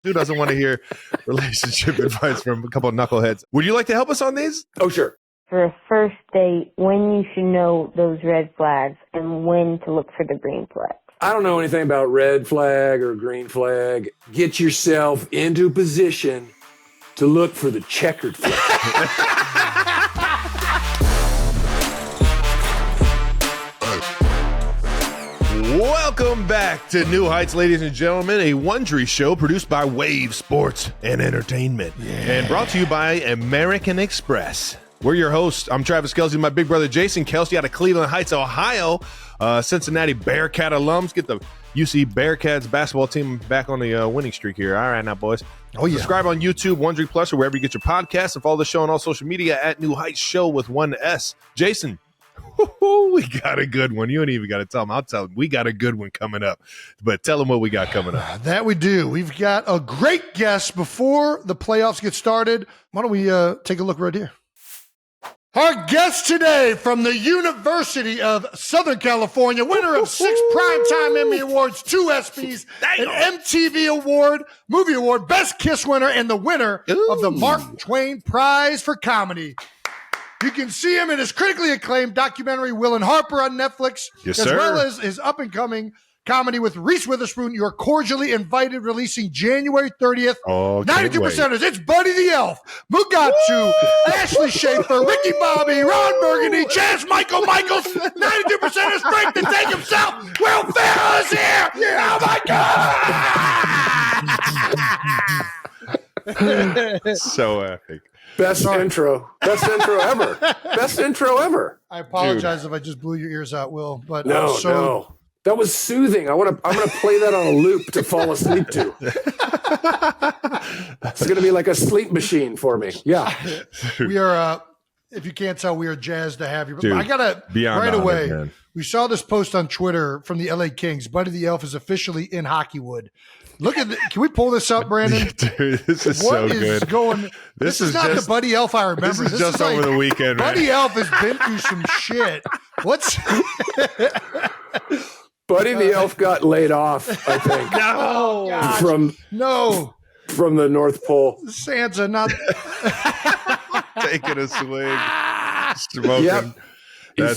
Who doesn't want to hear relationship advice from a couple of knuckleheads? Would you like to help us on these? Oh, sure. For a first date, when you should know those red flags and when to look for the green flag. I don't know anything about red flag or green flag. Get yourself into position to look for the checkered flag. Welcome back to New Heights, ladies and gentlemen, a Wondery show produced by Wave Sports and Entertainment and brought to you by American Express. We're your hosts. I'm Travis Kelsey, my big brother Jason Kelsey out of Cleveland Heights, Ohio. Cincinnati Bearcat alums. Get the UC Bearcats basketball team back on the winning streak here. All right now, boys. Oh, yeah. Subscribe on YouTube, Wondery Plus, or wherever you get your podcasts, and follow the show on all social media at New Heights Show with one S. Jason, we got a good one. You ain't even got to tell them. I'll tell them. We got a good one coming up. But tell them what we got coming up. That we do. We've got a great guest before the playoffs get started. Why don't we take a look right here? Our guest today from the University of Southern California, winner of 6 Primetime Emmy Awards, 2 ESPYs, an MTV Award, Movie Award, Best Kiss winner, and the winner of the Mark Twain Prize for Comedy. You can see him in his critically acclaimed documentary, Will and Harper, on Netflix, as well as his up-and-coming comedy with Reese Witherspoon. You are cordially invited, releasing January 30th. 92%ers. It's Buddy the Elf, Mugatu, Ashley Schaefer, Ricky Bobby, Ron Burgundy, Chaz Michael-Michaels. 92%ers strength to take himself. Will Ferrell is here. Yeah. Oh, my God. So epic. Best intro ever. Best intro ever. I apologize if I just blew your ears out, Will. But no. That was soothing. I'm gonna play that on a loop to fall asleep to. It's gonna be like a sleep machine for me. Yeah. We are if you can't tell, we are jazzed to have you. But Dude, I gotta right honored, away. Man. We saw this post on Twitter from the LA Kings. Buddy the Elf is officially in Hollywood. Look at can we pull this up, Brandon? Dude, this is so good. This is not just, the Buddy Elf I remember. This is just over the weekend. Buddy Elf has been through some shit. What's Buddy the Elf got laid off, I think. From the North Pole. Santa not taking a swig, smoking. Yep.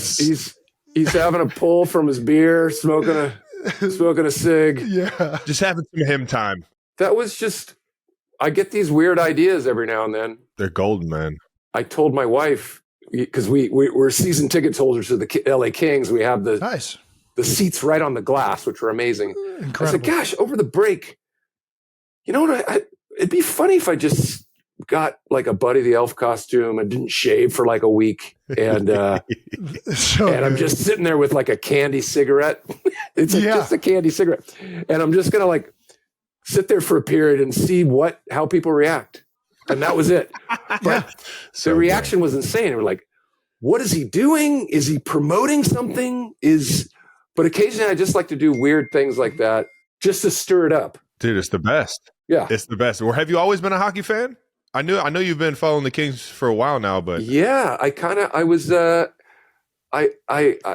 He's having a pull from his beer, smoking a cig. Yeah. Just having some him time. That was just, I get these weird ideas every now and then. They're golden, man. I told my wife, because we're season ticket holders to the LA Kings. We have the seats right on the glass, which are amazing. Incredible. I said, gosh, over the break, you know what? It'd be funny if I just got like a Buddy the Elf costume and didn't shave for like a week. And and I'm just sitting there with like a candy cigarette. It's just a candy cigarette. And I'm just going to like sit there for a period and see how people react. And that was it. But the reaction was insane. They were like, what is he doing? Is he promoting something? But occasionally I just like to do weird things like that just to stir it up. Dude, it's the best. Yeah. It's the best. Or have you always been a hockey fan? I know you've been following the Kings for a while now, but yeah, I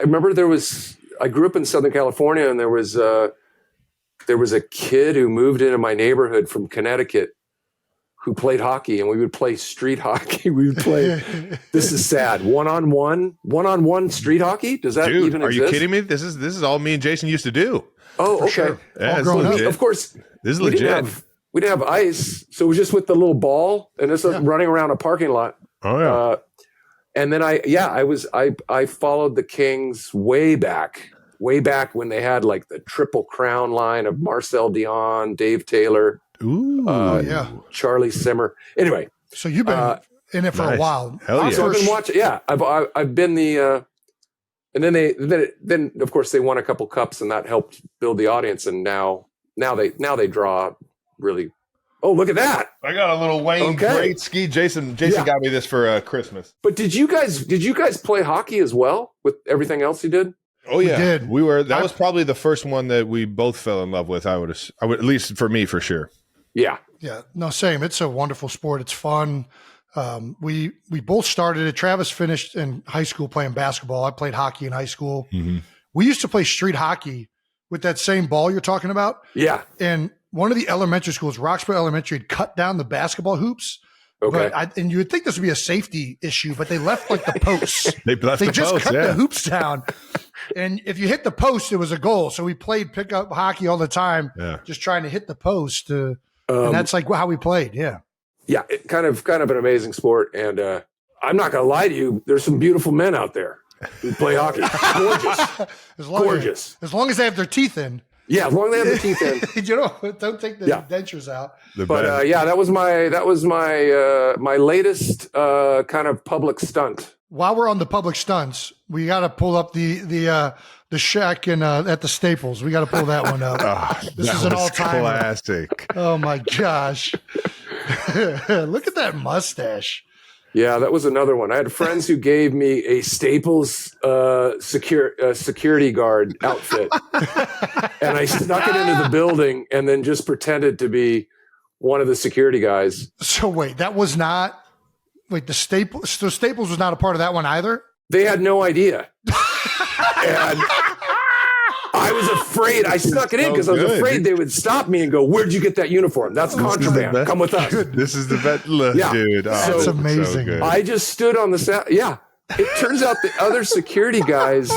remember I grew up in Southern California, and there was a kid who moved into my neighborhood from Connecticut who played hockey, and we would play street hockey. We would play, this is sad, one-on-one street hockey? Does that even exist? Are you kidding me? This is all me and Jason used to do. Oh, okay. Sure. Yeah, all grown up. Of course. This is legit. We didn't have ice, so it was just with the little ball, and this was running around a parking lot. Oh yeah. And then I followed the Kings way back when they had like the Triple Crown line of Marcel Dion, Dave Taylor, Charlie Simmer. Anyway, so you've been in it for a while. Hell yeah. So I've been watching. Yeah, I've been the. And then of course they won a couple cups, and that helped build the audience. And now they draw really. Oh, look at that! I got a little Wayne Gretzky. Jason got me this for Christmas. But did you guys play hockey as well with everything else you did? Oh yeah, we did. That was probably the first one that we both fell in love with. I would at least for me for sure. Yeah. Yeah. No, same. It's a wonderful sport. It's fun. We both started it. Travis finished in high school playing basketball. I played hockey in high school. Mm-hmm. We used to play street hockey with that same ball you're talking about. Yeah. And one of the elementary schools, Roxborough Elementary, had cut down the basketball hoops. Okay. And you would think this would be a safety issue, but they left like the posts. They just cut the hoops down. And if you hit the post, it was a goal. So we played pickup hockey all the time, just trying to hit the post. And that's like how we played. Yeah. Yeah. Kind of an amazing sport. And I'm not going to lie to you. There's some beautiful men out there who play hockey. Gorgeous. Gorgeous. As long as they have their teeth in. Yeah, as long as they have the teeth in. Don't take the dentures out. But that was my latest kind of public stunt. While we're on the public stunts, we got to pull up the Shaq at the Staples. We got to pull that one up. This is an all-time classic. Oh my gosh! Look at that mustache. Yeah, that was another one. I had friends who gave me a Staples security guard outfit, and I snuck it into the building and then just pretended to be one of the security guys. So wait, that was not the Staples. So Staples was not a part of that one either. They had no idea, and I was afraid. I snuck it in because I was afraid they would stop me and go, "Where'd you get that uniform? That's contraband. Come with us." This is the best, dude. That's amazing. So I just stood on the side. Yeah, it turns out the other security guys,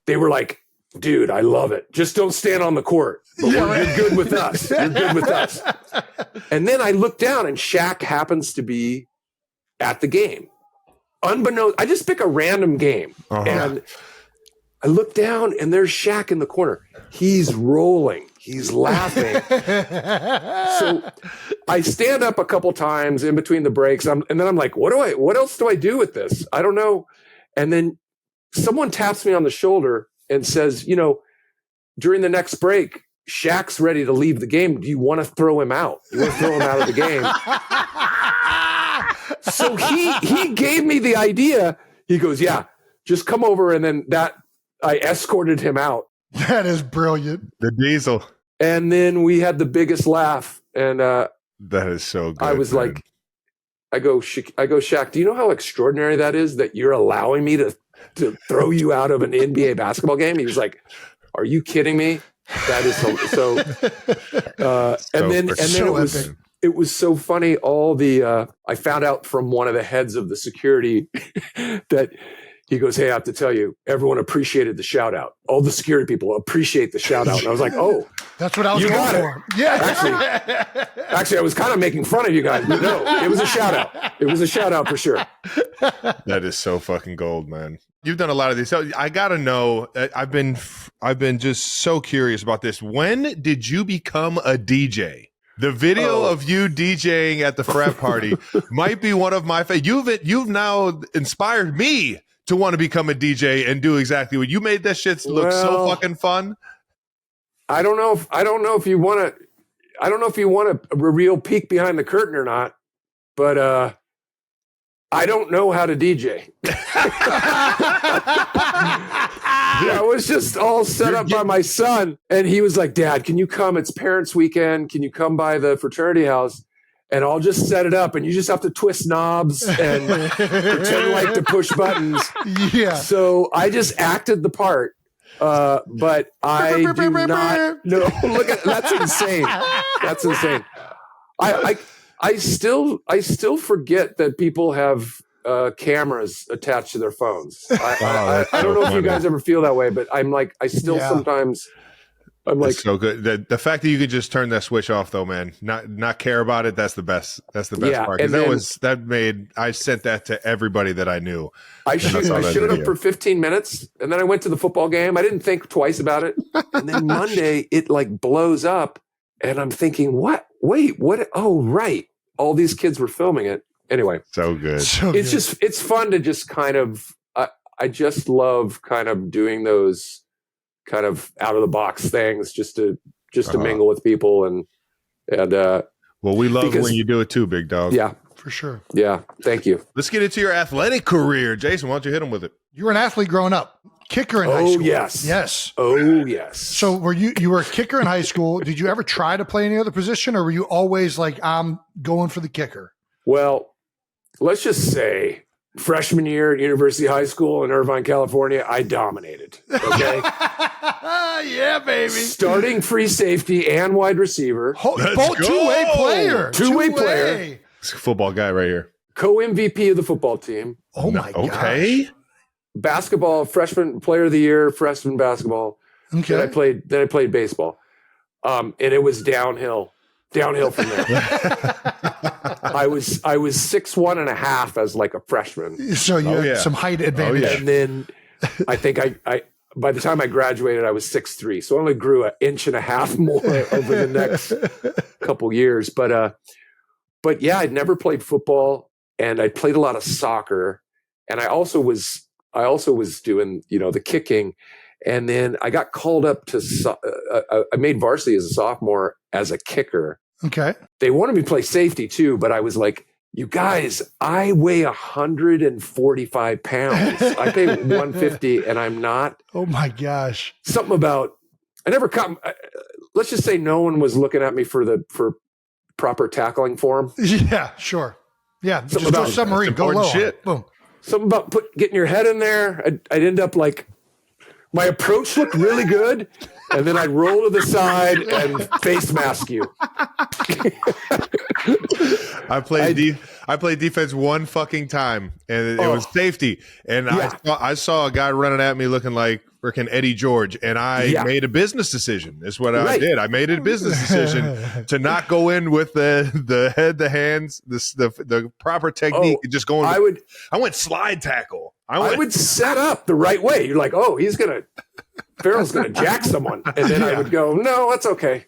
they were like, "Dude, I love it. Just don't stand on the court. But you're good with us. You're good with us." And then I look down, and Shaq happens to be at the game. Unbeknownst, I just pick a random game, and I look down and there's Shaq in the corner. He's rolling. He's laughing. So I stand up a couple times in between the breaks. And then I'm like, what else do I do with this? I don't know. And then someone taps me on the shoulder and says, during the next break, Shaq's ready to leave the game. Do you want to throw him out? You want to throw him out of the game? So he gave me the idea. He goes, yeah, just come over. And then I escorted him out. That is brilliant. The diesel. And then we had the biggest laugh. And that is so good. I was like, I go, Shaq, do you know how extraordinary that is that you're allowing me to throw you out of an NBA basketball game? He was like, are you kidding me? That is so. And then it was so funny. I found out from one of the heads of the security that he goes, hey, I have to tell you, everyone appreciated the shout out. All the security people appreciate the shout out. And I was like, oh, that's what I was going for. Yeah. Actually, I was kind of making fun of you guys, but no, it was a shout out. It was a shout out for sure. That is so fucking gold, man. You've done a lot of these. So I got to know, I've been just so curious about this. When did you become a DJ? The video of you DJing at the frat party might be one of my favorite. You've now inspired me to want to become a DJ and do exactly what you made. That shit look so fucking fun. I don't know if you want a real peek behind the curtain or not, but I don't know how to DJ. I was just all set up by my son, and he was like, Dad, can you come? It's parents' weekend. Can you come by the fraternity house? And I'll just set it up, and you just have to twist knobs and pretend like to push buttons. Yeah. So I just acted the part, but I do not. No, look at that's insane. That's insane. I still forget that people have cameras attached to their phones. I don't know if you guys ever feel that way, but I'm like, I still sometimes. That's so good. The fact that you could just turn that switch off, though, man, not care about it. That's the best. That's the best part. I sent that to everybody that I knew. I showed up for 15 minutes, and then I went to the football game. I didn't think twice about it, and then Monday it like blows up, and I'm thinking, what? Wait, what? Oh, right. All these kids were filming it. Anyway, so good. It's fun to just kind of. I just love kind of doing those kind of out of the box things just to mingle with people and well, we love when you do it too, big dog. Yeah, for sure. Yeah, thank you. Let's get into your athletic career, Jason. Why don't you hit him with it? You were an athlete growing up, kicker in high school. Yes. Oh yes. So you were a kicker in high school? Did you ever try to play any other position, or were you always like, I'm going for the kicker? Well, let's just say freshman year at University High School in Irvine, California, I dominated. Okay. Yeah, baby. Starting free safety and wide receiver. Both two-way player. Two-way player. It's a football guy right here. Co-MVP of the football team. Oh my god. Okay. Basketball, freshman player of the year, freshman basketball. Okay. Then I played baseball. And it was downhill from there. I was 6'1.5" as like a freshman. So you had some height advantage. And then I think I by the time I graduated, I was 6'3". So I only grew 1.5 inches more over the next couple years. But yeah, I'd never played football, and I played a lot of soccer, and I also was doing, the kicking. And then I got called up to, I made varsity as a sophomore as a kicker. Okay. They wanted me to play safety too, but I was like, you guys, I weigh 145 pounds. I pay 150 and I'm not. Oh my gosh. Something about, I never come, let's just say no one was looking at me for proper tackling form. Yeah, sure. Yeah. Something Just about go submarine, go low. shit. Boom. Something about getting your head in there. I'd end up like, my approach looked really good, and then I'd roll to the side and face mask you. I played defense one fucking time, and it was safety. And I saw a guy running at me looking like freaking Eddie George, and I made a business decision. That's what I did. I made a business decision to not go in with the head, the hands, the proper technique. Just going. I went slide tackle. I would set up the right way. You're like, oh, Ferrell's gonna jack someone, and then I would go, no, that's okay.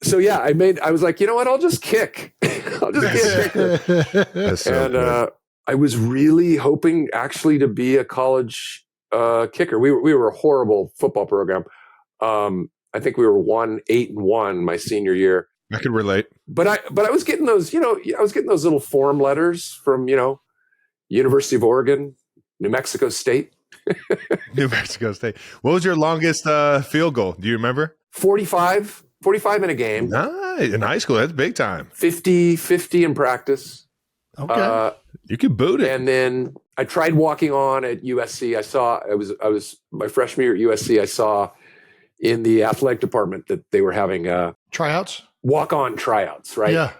So yeah, I was like, you know what? I'll just kick. I'll just be a kicker. And I was really hoping actually to be a college kicker. We were a horrible football program. I think we were 8-1 my senior year. I can relate. But I was getting those, I was getting those little form letters from, University of Oregon, New Mexico State. New Mexico State. What was your longest field goal? Do you remember? 45 in a game. Nice. In high school, that's big time. 50 in practice. Okay. You can boot it. And then I tried walking on at USC. I was my freshman year at USC. I saw in the athletic department that they were having Tryouts? walk-on tryouts, right? Yeah.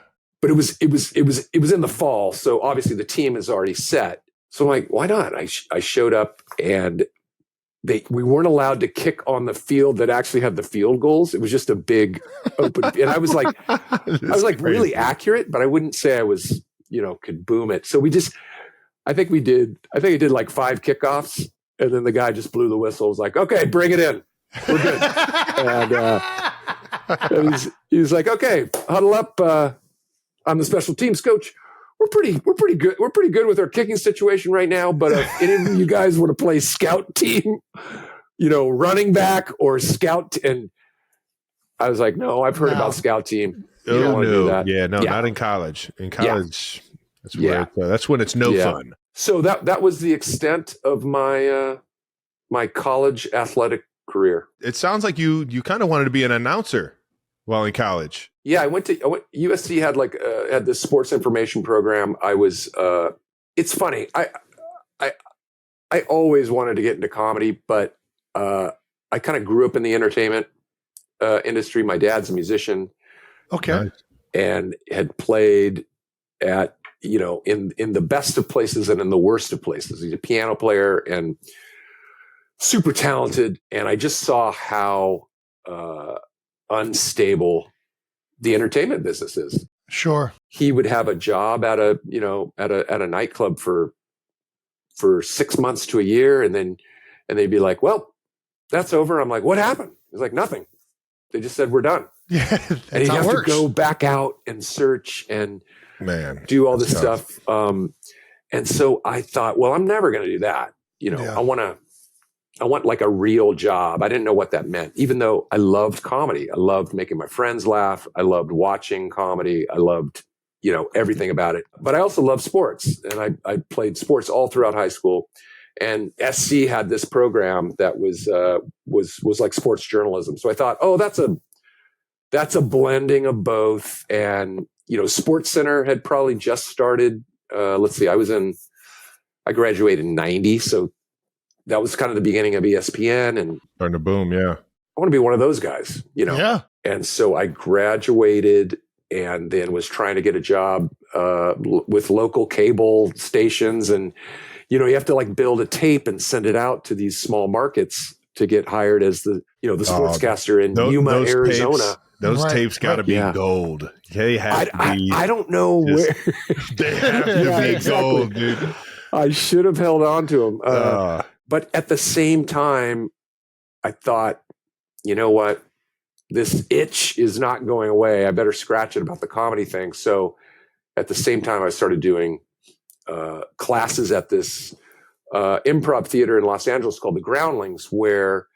But it was in the fall, so obviously the team is already set. So I'm like, why not? I showed up, and we weren't allowed to kick on the field that actually had the field goals. It was just a big open, and I was like really accurate, but I wouldn't say I was, could boom it. So I think I did like 5 kickoffs, and then the guy just blew the whistle. It was like, okay, bring it in. We're good. And he was like, okay, huddle up. I'm the special teams coach. We're pretty good. We're pretty good with our kicking situation right now. But if any of you guys want to play scout team, running back or scout, and I was like, no, I've heard about scout team. You don't want to do that. Yeah, no, not in college. In college, that's where that's when it's no fun. So that was the extent of my my college athletic career. It sounds like you kind of wanted to be an announcer while in college. Yeah, I went USC had had this sports information program. I was it's funny. I always wanted to get into comedy, but I kind of grew up in the entertainment industry. My dad's a musician. Okay. And had played at, in the best of places and in the worst of places. He's a piano player and super talented. And I just saw how unstable the entertainment business is. Sure. He would have a job at a nightclub for 6 months to a year. And they'd be like, well, that's over. I'm like, what happened? He's like, nothing. They just said, we're done. Yeah. And you have to go back out and search and do all this stuff. And so I thought, well, I'm never going to do that. I want like a real job. I didn't know what that meant, even though I loved comedy. I loved making my friends laugh. I loved watching comedy. I loved, everything about it. But I also loved sports, and I played sports all throughout high school. And SC had this program that was like sports journalism. So I thought, oh, that's a blending of both. And Sports Center had probably just started. Let's see, I graduated in 90. So that was kind of the beginning of ESPN, and starting to boom. Yeah. I want to be one of those guys, Yeah. And so I graduated and then was trying to get a job with local cable stations. And, you have to like build a tape and send it out to these small markets to get hired as the sportscaster in Yuma, Arizona. Those tapes got to be gold. They have to be. I don't know where. They have to be gold, dude. I should have held on to them. But at the same time, I thought, you know what? This itch is not going away. I better scratch it about the comedy thing. So at the same time, I started doing classes at this improv theater in Los Angeles called the Groundlings, where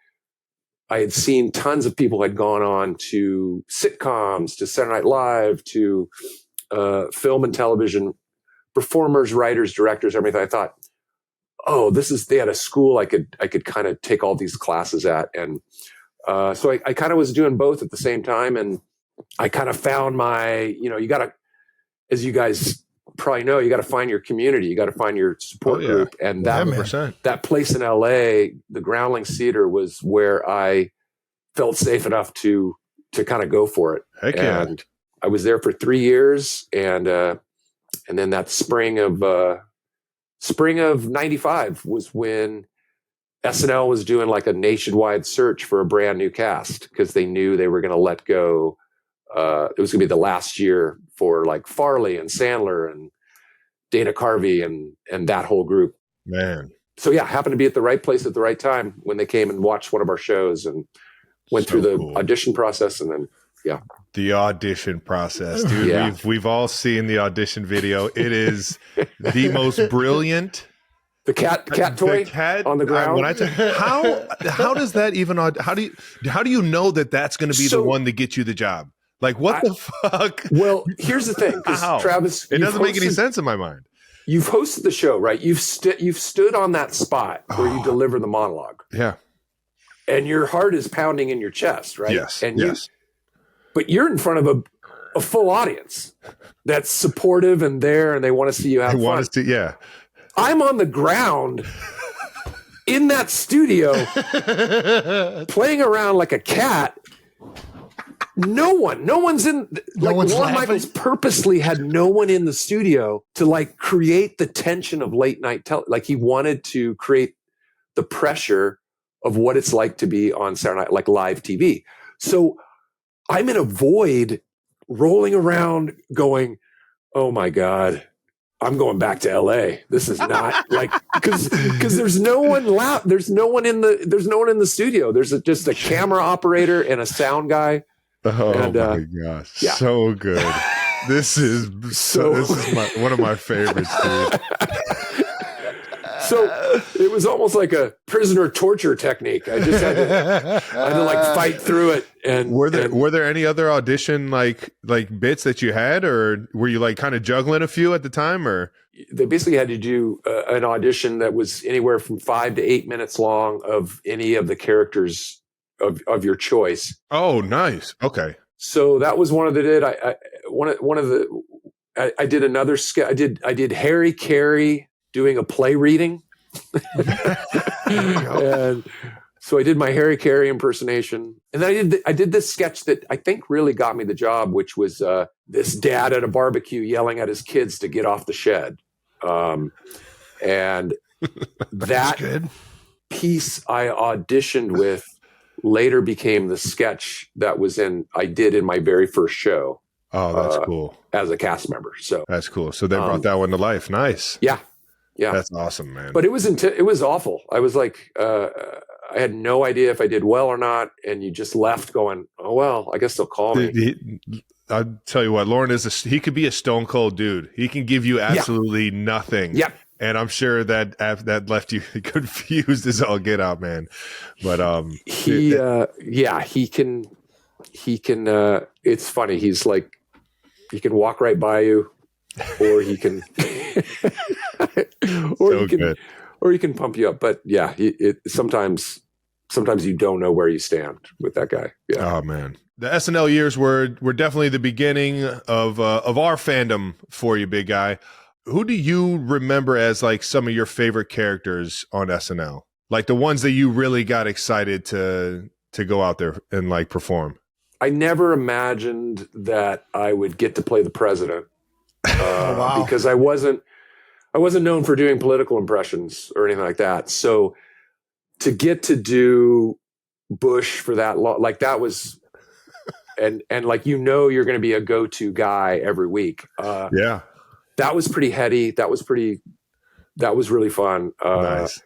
I had seen tons of people had gone on to sitcoms, to Saturday Night Live, to film and television performers, writers, directors, everything. I thought, they had a school I could kind of take all these classes at. And so I kind of was doing both at the same time. And I kind of found my, you got to, as you guys probably know, you got to find your community. You got to find your support group. And that place in LA, the Groundlings Theater, was where I felt safe enough to kind of go for it. Heck and I was there for 3 years. And then that spring of 95 was when SNL was doing like a nationwide search for a brand new cast, because they knew they were going to let go. It was going to be the last year for like Farley and Sandler and Dana Carvey and that whole group. Man. So happened to be at the right place at the right time when they came and watched one of our shows and went through the audition process. And then, the audition process, dude. We've all seen the audition video. It is the most brilliant. The cat toy on the ground. How does that even? How do you know that that's going to be the one to get you the job? Like, what the fuck? Well, here's the thing, Travis. It doesn't make any sense in my mind. You've hosted the show, right? You've stood on that spot where you deliver the monologue. Yeah. And your heart is pounding in your chest, right? Yes. And but you're in front of a full audience that's supportive and there, and they want to see you have fun. Want us to, yeah. I'm on the ground in that studio playing around like a cat. No one's in. Ron Michaels purposely had no one in the studio to like create the tension of late night like he wanted to create the pressure of what it's like to be on Saturday Night, like live TV. So I'm in a void rolling around going, oh my God, I'm going back to LA. This is not like, cause there's no one loud. There's no one in the studio. There's just a camera operator and a sound guy. Oh my gosh. Yeah. So good. This is one of my favorites, dude. So it was almost like a prisoner torture technique. I just had to like fight through it. And were there any other audition like bits that you had, or were you like kind of juggling a few at the time, or? They basically had to do an audition that was anywhere from 5 to 8 minutes long of any of the characters of your choice. Oh, nice. Okay. So that was one of the I did another sketch. I did Harry Carey doing a play reading. And so I did my Harry Carey impersonation. And then I did this sketch that I think really got me the job, which was this dad at a barbecue yelling at his kids to get off the shed. And that piece I auditioned with later became the sketch that I did in my very first show. Oh, that's cool. As a cast member. So that's cool. So they brought that one to life. Nice. Yeah. Yeah. That's awesome, man. But it was awful. I was like, I had no idea if I did well or not. And you just left going, oh, well, I guess they'll call me. I'll tell you what, Lauren he could be a stone cold dude. He can give you absolutely nothing. Yep. And I'm sure that left you confused as all get out, man. But he can it's funny. He's like, he can walk right by you, or he can or he can pump you up. But yeah, sometimes sometimes you don't know where you stand with that guy. Yeah. Oh man, the SNL years were definitely the beginning of our fandom for you, big guy. Who do you remember as like some of your favorite characters on SNL? Like the ones that you really got excited to go out there and like perform? I never imagined that I would get to play the president wow. because I wasn't known for doing political impressions or anything like that. So to get to do Bush for that long, like that was, and like, you're going to be a go-to guy every week. Yeah. That was pretty heady. That was really fun. Nice.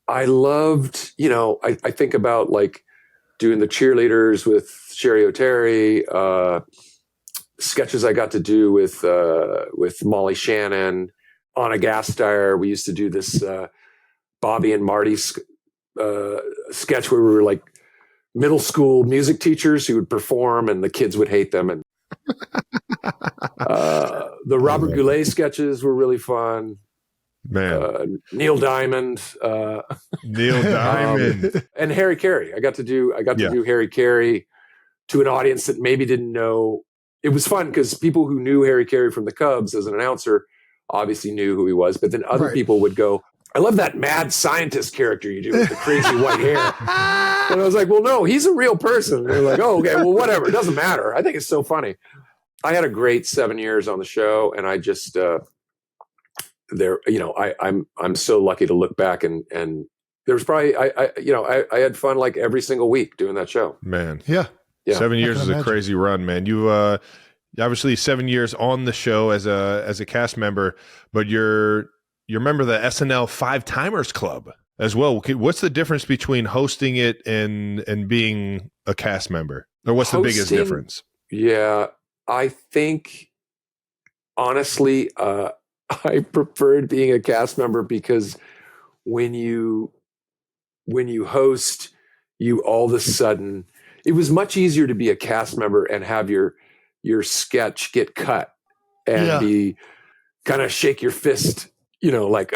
I loved, I think about like doing the cheerleaders with Sherry O'Terry, sketches I got to do with Molly Shannon, Anna Gasteyer. We used to do this Bobby and Marty sketch where we were like middle school music teachers who would perform and the kids would hate them. And the Robert Goulet sketches were really fun. Man, Neil Diamond, and Harry Carey. I got to do Harry Carey to an audience that maybe didn't know. It was fun because people who knew Harry Carey from the Cubs as an announcer obviously knew who he was, but then other people would go, "I love that mad scientist character you do with the crazy white hair." And I was like, "Well, no, he's a real person." And they're like, "Oh, okay, well, whatever. It doesn't matter." I think it's so funny. I had a great 7 years on the show, and I just I'm so lucky to look back and there was probably I had fun like every single week doing that show. Man, yeah. 7 years is a crazy run, man. You obviously 7 years on the show as a cast member, but you're a member of the SNL Five Timers Club as well. What's the difference between hosting it and being a cast member, or what's the biggest difference? Yeah, I think honestly, I preferred being a cast member because when you host, you all of a sudden, it was much easier to be a cast member and have your sketch get cut and be kind of shake your fist, like,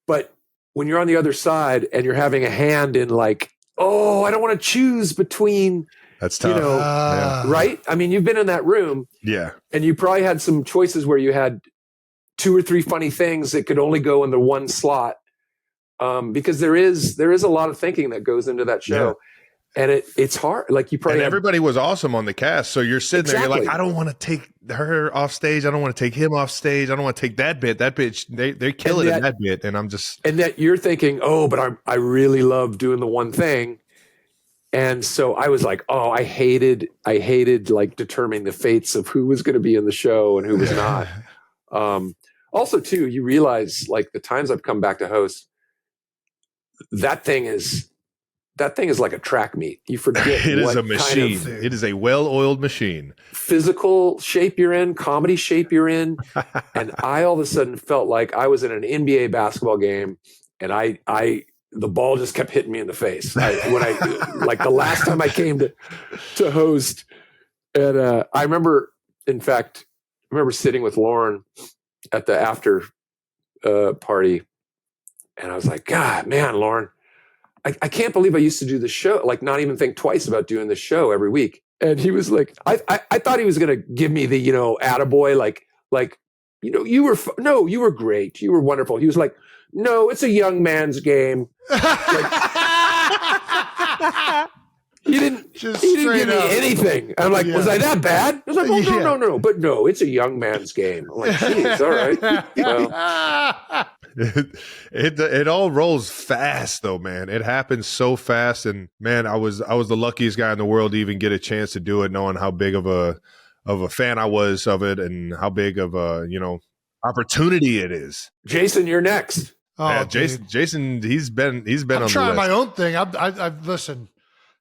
but when you're on the other side and you're having a hand in like, oh, I don't want to choose between, that's tough. Right? I mean, you've been in that room. Yeah. And you probably had some choices where you had 2 or 3 funny things that could only go in the one slot. Because there is a lot of thinking that goes into that show. Yeah. And it's hard. Like you probably everybody was awesome on the cast. So you're sitting there, you're like, I don't want to take her off stage. I don't want to take him off stage. I don't want to take that bit. That bitch, they kill it in that bit. And I'm just. And that you're thinking, oh, but I really love doing the one thing. And so I was like, oh, I hated like determining the fates of who was going to be in the show and who was not. Also too, you realize like the times I've come back to host, that thing is like a track meet. You forget it is a machine. It is a well-oiled machine. Physical shape you're in, comedy shape you're in. And I all of a sudden felt like I was in an NBA basketball game and the ball just kept hitting me in the face. Like the last time I came to host, and I remember sitting with Lauren at the after party, and I was like, God, man, Lauren, I can't believe I used to do the show, like not even think twice about doing the show every week. And he was like, I thought he was going to give me the, attaboy, like, you were great. You were wonderful. He was like, no, it's a young man's game. He didn't give me anything. I'm like, was I that bad? I was like, oh, no. But no, it's a young man's game. I'm like, geez, all right. Well. It all rolls fast though, man. It happens so fast. And man, I was the luckiest guy in the world to even get a chance to do it, knowing how big of a fan I was of it and how big of a, opportunity it is. Jason, you're next. Oh, yeah, Jason, he's been I'm on trying the list. my own thing. I've listened.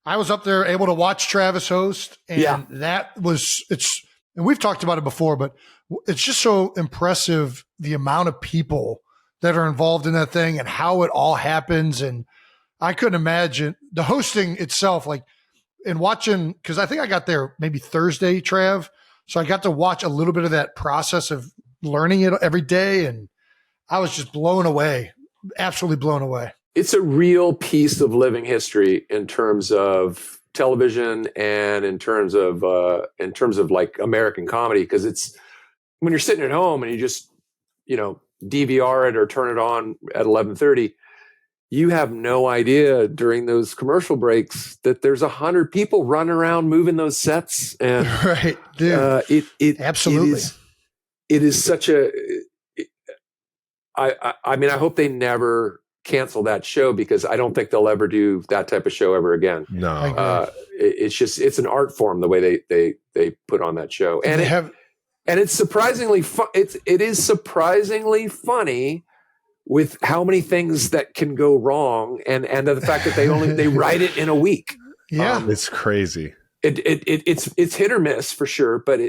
I was up there able to watch Travis host, and and we've talked about it before, but it's just so impressive the amount of people that are involved in that thing and how it all happens. And I couldn't imagine the hosting itself, like, and watching, because I think I got there maybe Thursday, Trav. So I got to watch a little bit of that process of learning it every day, and I was just blown away, absolutely blown away. it's a real piece of living history in terms of television and in terms of like American comedy, because it's when you're sitting at home and you just DVR it or turn it on at 11:30, you have no idea during those commercial breaks that there's 100 people running around moving those sets, and right, dude. It absolutely it is such a. I mean, I hope they never cancel that show, because I don't think they'll ever do that type of show ever again. No, it's an art form the way they put on that show, and it's surprisingly fun. It is surprisingly funny with how many things that can go wrong, and the fact that they write it in a week. Yeah, it's crazy. It's hit or miss for sure, but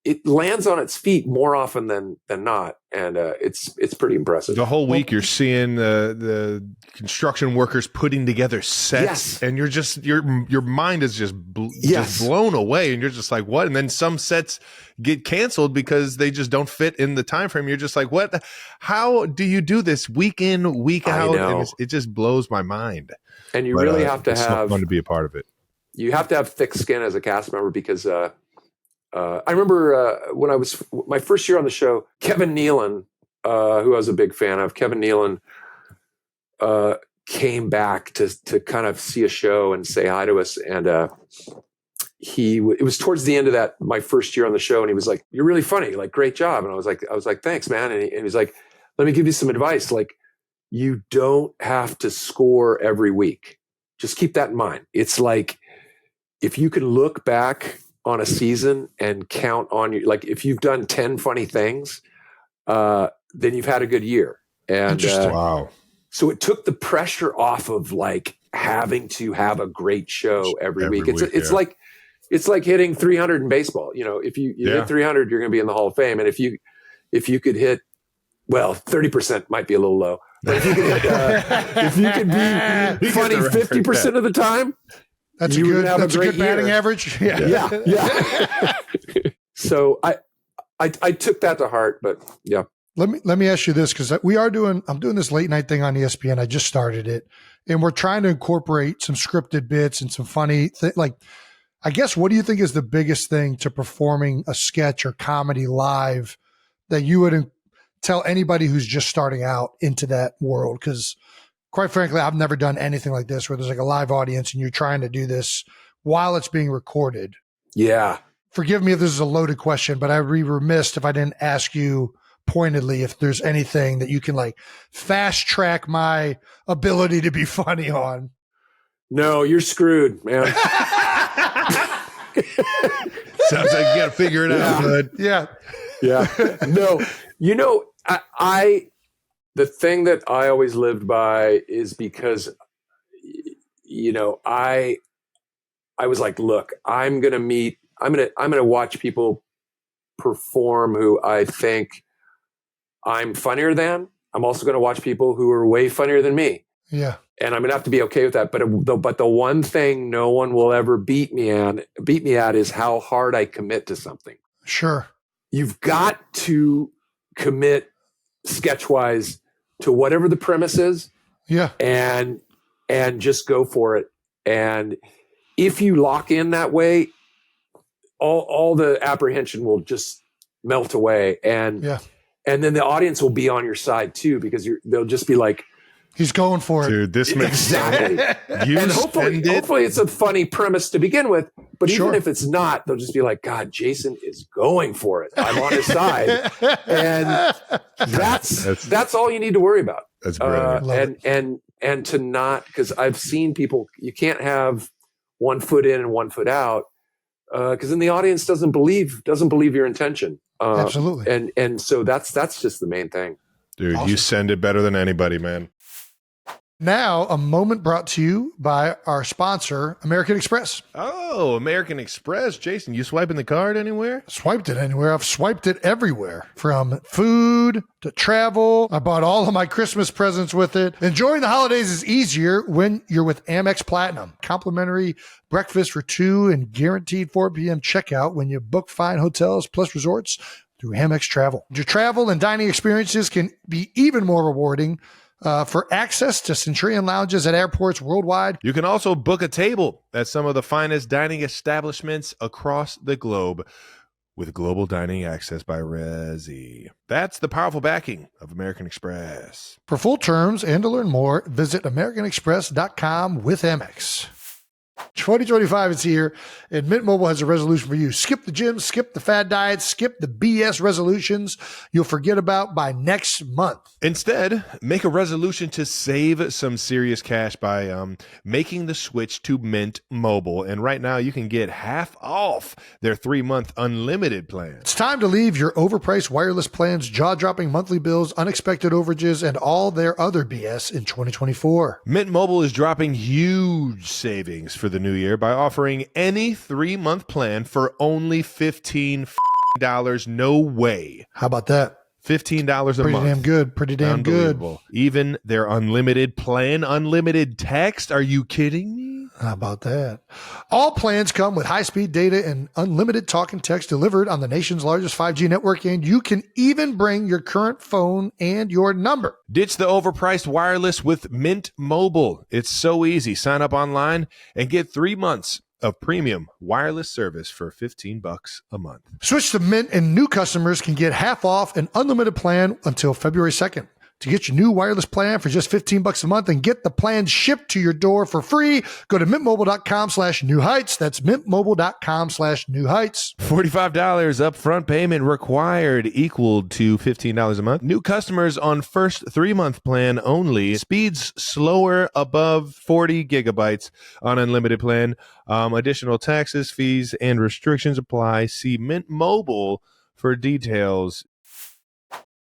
it lands on its feet more often than not, and it's pretty impressive. The whole week you're seeing the construction workers putting together sets, and you're just your mind is just blown away, and you're just like, what? And then some sets get canceled because they just don't fit in the time frame. You're just like, what? How do you do this week in, week out? And it just blows my mind. And you really have to it's have fun to be a part of it. You have to have thick skin as a cast member, because I remember when I was my first year on the show, Kevin Nealon, who I was a big fan of, Kevin Nealon came back to kind of see a show and say hi to us. And it was towards the end of my first year on the show, and he was like, "You're really funny, like great job." And I was like, "Thanks, man." And he was like, "Let me give you some advice. Like, you don't have to score every week. Just keep that in mind. It's like, if you can look back on a season and count on you, like if you've done 10 funny things, then you've had a good year." And wow. So it took the pressure off of like having to have a great show every week. It's like hitting 300 in baseball. If you hit 300, you're going to be in the Hall of Fame. And if you could hit, well, 30% might be a little low, but if you could be funny 50% of the time, that's a good batting average. Yeah. So I took that to heart, but yeah. Let me ask you this, because I'm doing this late night thing on ESPN. I just started it, and we're trying to incorporate some scripted bits and some funny like, I guess, what do you think is the biggest thing to performing a sketch or comedy live that you would tell anybody who's just starting out into that world? Because quite frankly, I've never done anything like this where there's like a live audience and you're trying to do this while it's being recorded. Yeah. Forgive me if this is a loaded question, but I'd be remiss if I didn't ask you pointedly if there's anything that you can like fast track my ability to be funny on. No, you're screwed, man. Sounds like you got to figure it out, bud. Yeah. No, the thing that I always lived by is because, I was like, look, I'm going to watch people perform who I think I'm funnier than. I'm also going to watch people who are way funnier than me. Yeah. And I'm going to have to be okay with that. But the one thing no one will ever beat me at is how hard I commit to something. Sure. You've got to commit sketch-wise to whatever the premise is. Yeah. And just go for it. And if you lock in that way, all the apprehension will just melt away. And then the audience will be on your side too, because they'll just be like, he's going for it. Dude, this makes exactly. And hopefully it's a funny premise to begin with, but even if it's not, they'll just be like, God, Jason is going for it. I'm on his side. And that's all you need to worry about. That's brilliant. And to not, because I've seen people, you can't have one foot in and one foot out, because then the audience doesn't believe your intention. Absolutely. And so that's just the main thing. Dude, awesome. You send it better than anybody, man. Now, a moment brought to you by our sponsor, American Express. Oh, American Express. Jason, you swiping the card anywhere? Swiped it anywhere. I've swiped it everywhere, from food to travel. I bought all of my Christmas presents with it. Enjoying the holidays is easier when you're with Amex Platinum. Complimentary breakfast for two and guaranteed 4 p.m. checkout when you book fine hotels plus resorts through Amex Travel. Your travel and dining experiences can be even more rewarding for access to Centurion lounges at airports worldwide. You can also book a table at some of the finest dining establishments across the globe with global dining access by Resy. That's the powerful backing of American Express. For full terms and to learn more, visit americanexpress.com with Amex. 2025 is here, and Mint Mobile has a resolution for you. Skip the gym, skip the fad diets, skip the BS resolutions you'll forget about by next month. Instead, make a resolution to save some serious cash by making the switch to Mint Mobile. And right now, you can get half off their 3-month unlimited plan. It's time to leave your overpriced wireless plans, jaw-dropping monthly bills, unexpected overages, and all their other BS in 2024. Mint Mobile is dropping huge savings for the new year by offering any 3-month plan for only $15. No way. How about that? $15 a month. Pretty damn good. Pretty damn good. Even their unlimited plan, unlimited text. Are you kidding me? How about that? All plans come with high-speed data and unlimited talk and text delivered on the nation's largest 5G network, and you can even bring your current phone and your number. Ditch the overpriced wireless with Mint Mobile. It's so easy. Sign up online and get 3 months of premium wireless service for $15 a month. Switch to Mint, and new customers can get half off an unlimited plan until February 2nd. To get your new wireless plan for just $15 a month and get the plan shipped to your door for free, go to mintmobile.com/new heights. That's mintmobile.com/new heights. $45 upfront payment required, equal to $15 a month. New customers on first 3-month plan only. Speeds slower above 40 gigabytes on unlimited plan. Additional taxes, fees, and restrictions apply. See Mint Mobile for details.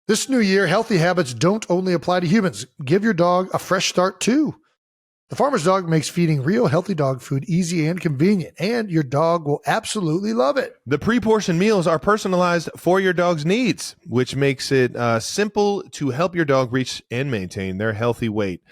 This new year, healthy habits don't only apply to humans. Give your dog a fresh start, too. The Farmer's Dog makes feeding real healthy dog food easy and convenient, and your dog will absolutely love it. The pre-portioned meals are personalized for your dog's needs, which makes it simple to help your dog reach and maintain their healthy weight.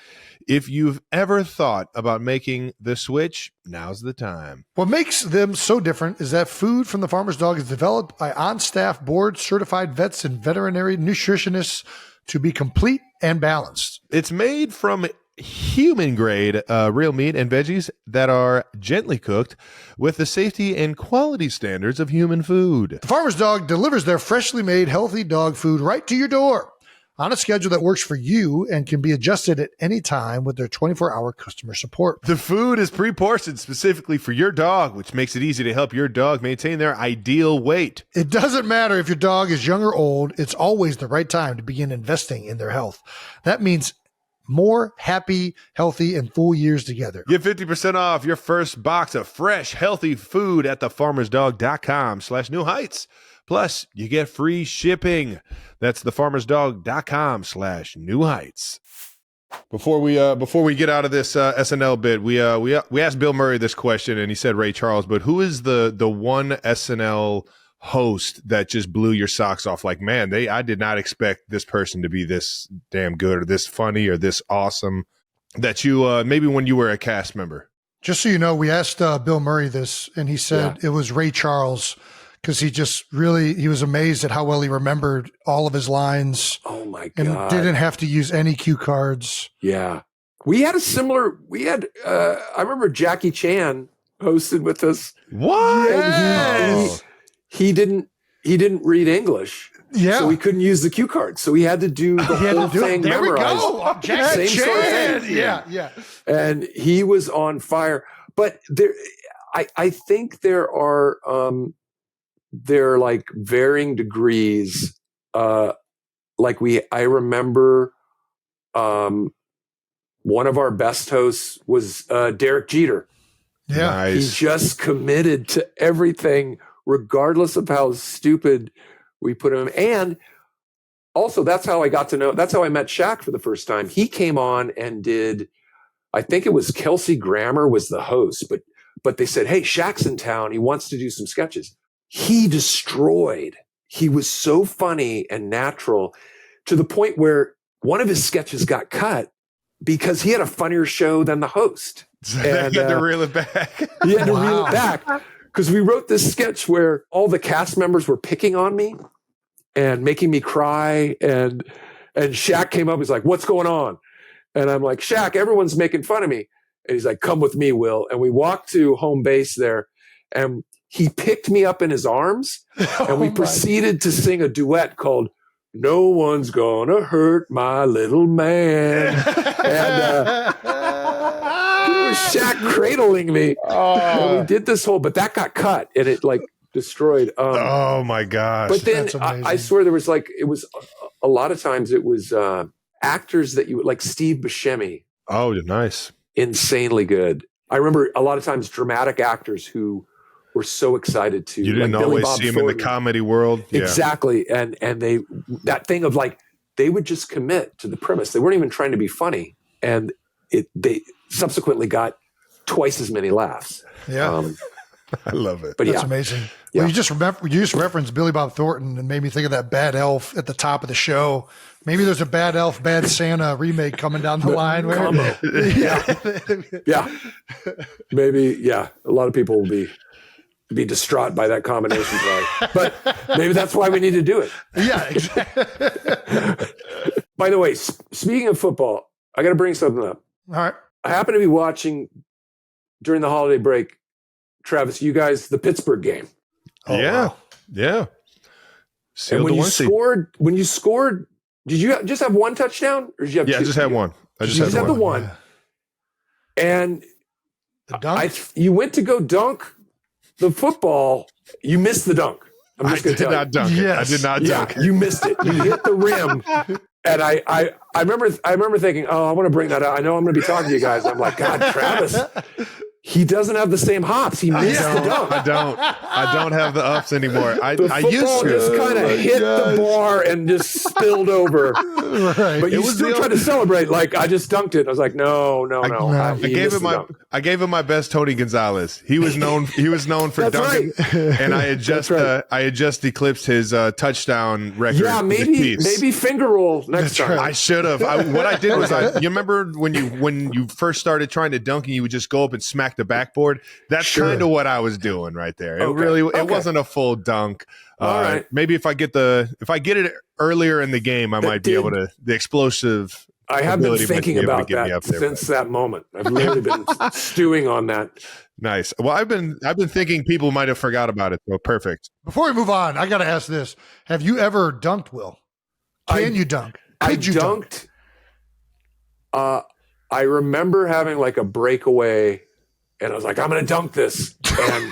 If you've ever thought about making the switch, now's the time. What makes them so different is that food from the Farmer's Dog is developed by on-staff board-certified vets and veterinary nutritionists to be complete and balanced. It's made from human-grade real meat and veggies that are gently cooked with the safety and quality standards of human food. The Farmer's Dog delivers their freshly made healthy dog food right to your door on a schedule that works for you and can be adjusted at any time with their 24-hour customer support. The food is pre-portioned specifically for your dog, which makes it easy to help your dog maintain their ideal weight. It doesn't matter if your dog is young or old, it's always the right time to begin investing in their health. That means more happy, healthy, and full years together. Get 50% off your first box of fresh, healthy food at thefarmersdog.com/new heights. Plus, you get free shipping. That's thefarmersdog.com/new heights. Before we get out of this SNL bit, we asked Bill Murray this question, and he said Ray Charles. But who is the one SNL host that just blew your socks off? Like, man, I did not expect this person to be this damn good or this funny or this awesome. That you maybe when you were a cast member. Just so you know, we asked Bill Murray this, and he said it was Ray Charles. Because he was amazed at how well he remembered all of his lines. Oh my God. And didn't have to use any cue cards. Yeah. I remember Jackie Chan hosted with us. What? And he didn't read English. Yeah. So we couldn't use the cue cards. So we had to do the whole thing there memorized. We go. Jackie Same sort of Chan. thing. Yeah. And he was on fire. But I think there are like varying degrees. I remember one of our best hosts was Derek Jeter. Yeah. Nice. He just committed to everything, regardless of how stupid we put him. And also, that's how I met Shaq for the first time. He came on and did, I think it was Kelsey Grammer was the host, but they said, hey, Shaq's in town. He wants to do some sketches. He destroyed. He was so funny and natural to the point where one of his sketches got cut because he had a funnier show than the host. And you had to reel it back. He had to reel it back because we wrote this sketch where all the cast members were picking on me and making me cry. And Shaq came up. He's like, what's going on? And I'm like, Shaq, everyone's making fun of me. And he's like, come with me, Will. And we walked to home base there, and he picked me up in his arms, and we proceeded to sing a duet called No One's Gonna Hurt My Little Man. And it was Shaq cradling me. And we did this whole, but that got cut, and it like destroyed. Oh my gosh. But then I swear there was like, it was a lot of times it was actors that you would like Steve Buscemi. Oh, nice. Insanely good. I remember a lot of times dramatic actors who were so excited to. You didn't like always see him in the comedy world. Yeah. Exactly. And they, that thing of like, they would just commit to the premise. They weren't even trying to be funny. And they subsequently got twice as many laughs. Yeah. I love it. But that's amazing. Yeah. Well, you just referenced Billy Bob Thornton and made me think of that Bad Elf at the top of the show. Maybe there's a Bad Elf, Bad Santa remake coming down the line. Combo. Yeah. Maybe, yeah. A lot of people will be distraught by that combination. Right? But maybe that's why we need to do it. Yeah, exactly. By the way, speaking of football, I got to bring something up. All right. I happen to be watching during the holiday break, Travis, you guys, the Pittsburgh game. Oh, yeah. Wow. Yeah. And when you scored, did you just have one touchdown? Or did you have two? I just had one. I just had the one. Yeah. And the dunk? You went to go dunk the football. You missed the dunk. I'm just going to tell you. I did not dunk it. I did not dunk it. You missed it. You hit the rim. And I remember thinking, oh, I want to bring that out. I know I'm going to be talking to you guys. I'm like, God, Travis, he doesn't have the same hops. He missed the dunk. I don't have the ups anymore. I used to. Just kind of hit the bar and just spilled over. Right. But you still tried to celebrate like I just dunked it. I was like, no. I gave him my best Tony Gonzalez. He was known for dunking, right. And I had just eclipsed his touchdown record. Yeah, maybe finger roll next time. Right. I should have. What I did was you remember when you first started trying to dunk and you would just go up and smack the backboard. That's kind of what I was doing right there. It wasn't a full dunk. All right. Maybe if I get it earlier in the game, I might be able to the explosive. I have been thinking about that since that moment. I've literally been stewing on that. Nice. Well, I've been thinking people might have forgot about it. So perfect. Before we move on, I got to ask this: have you ever dunked, Will? Can you dunk? Could you dunked. I remember having like a breakaway. And I was like, I'm going to dunk this. And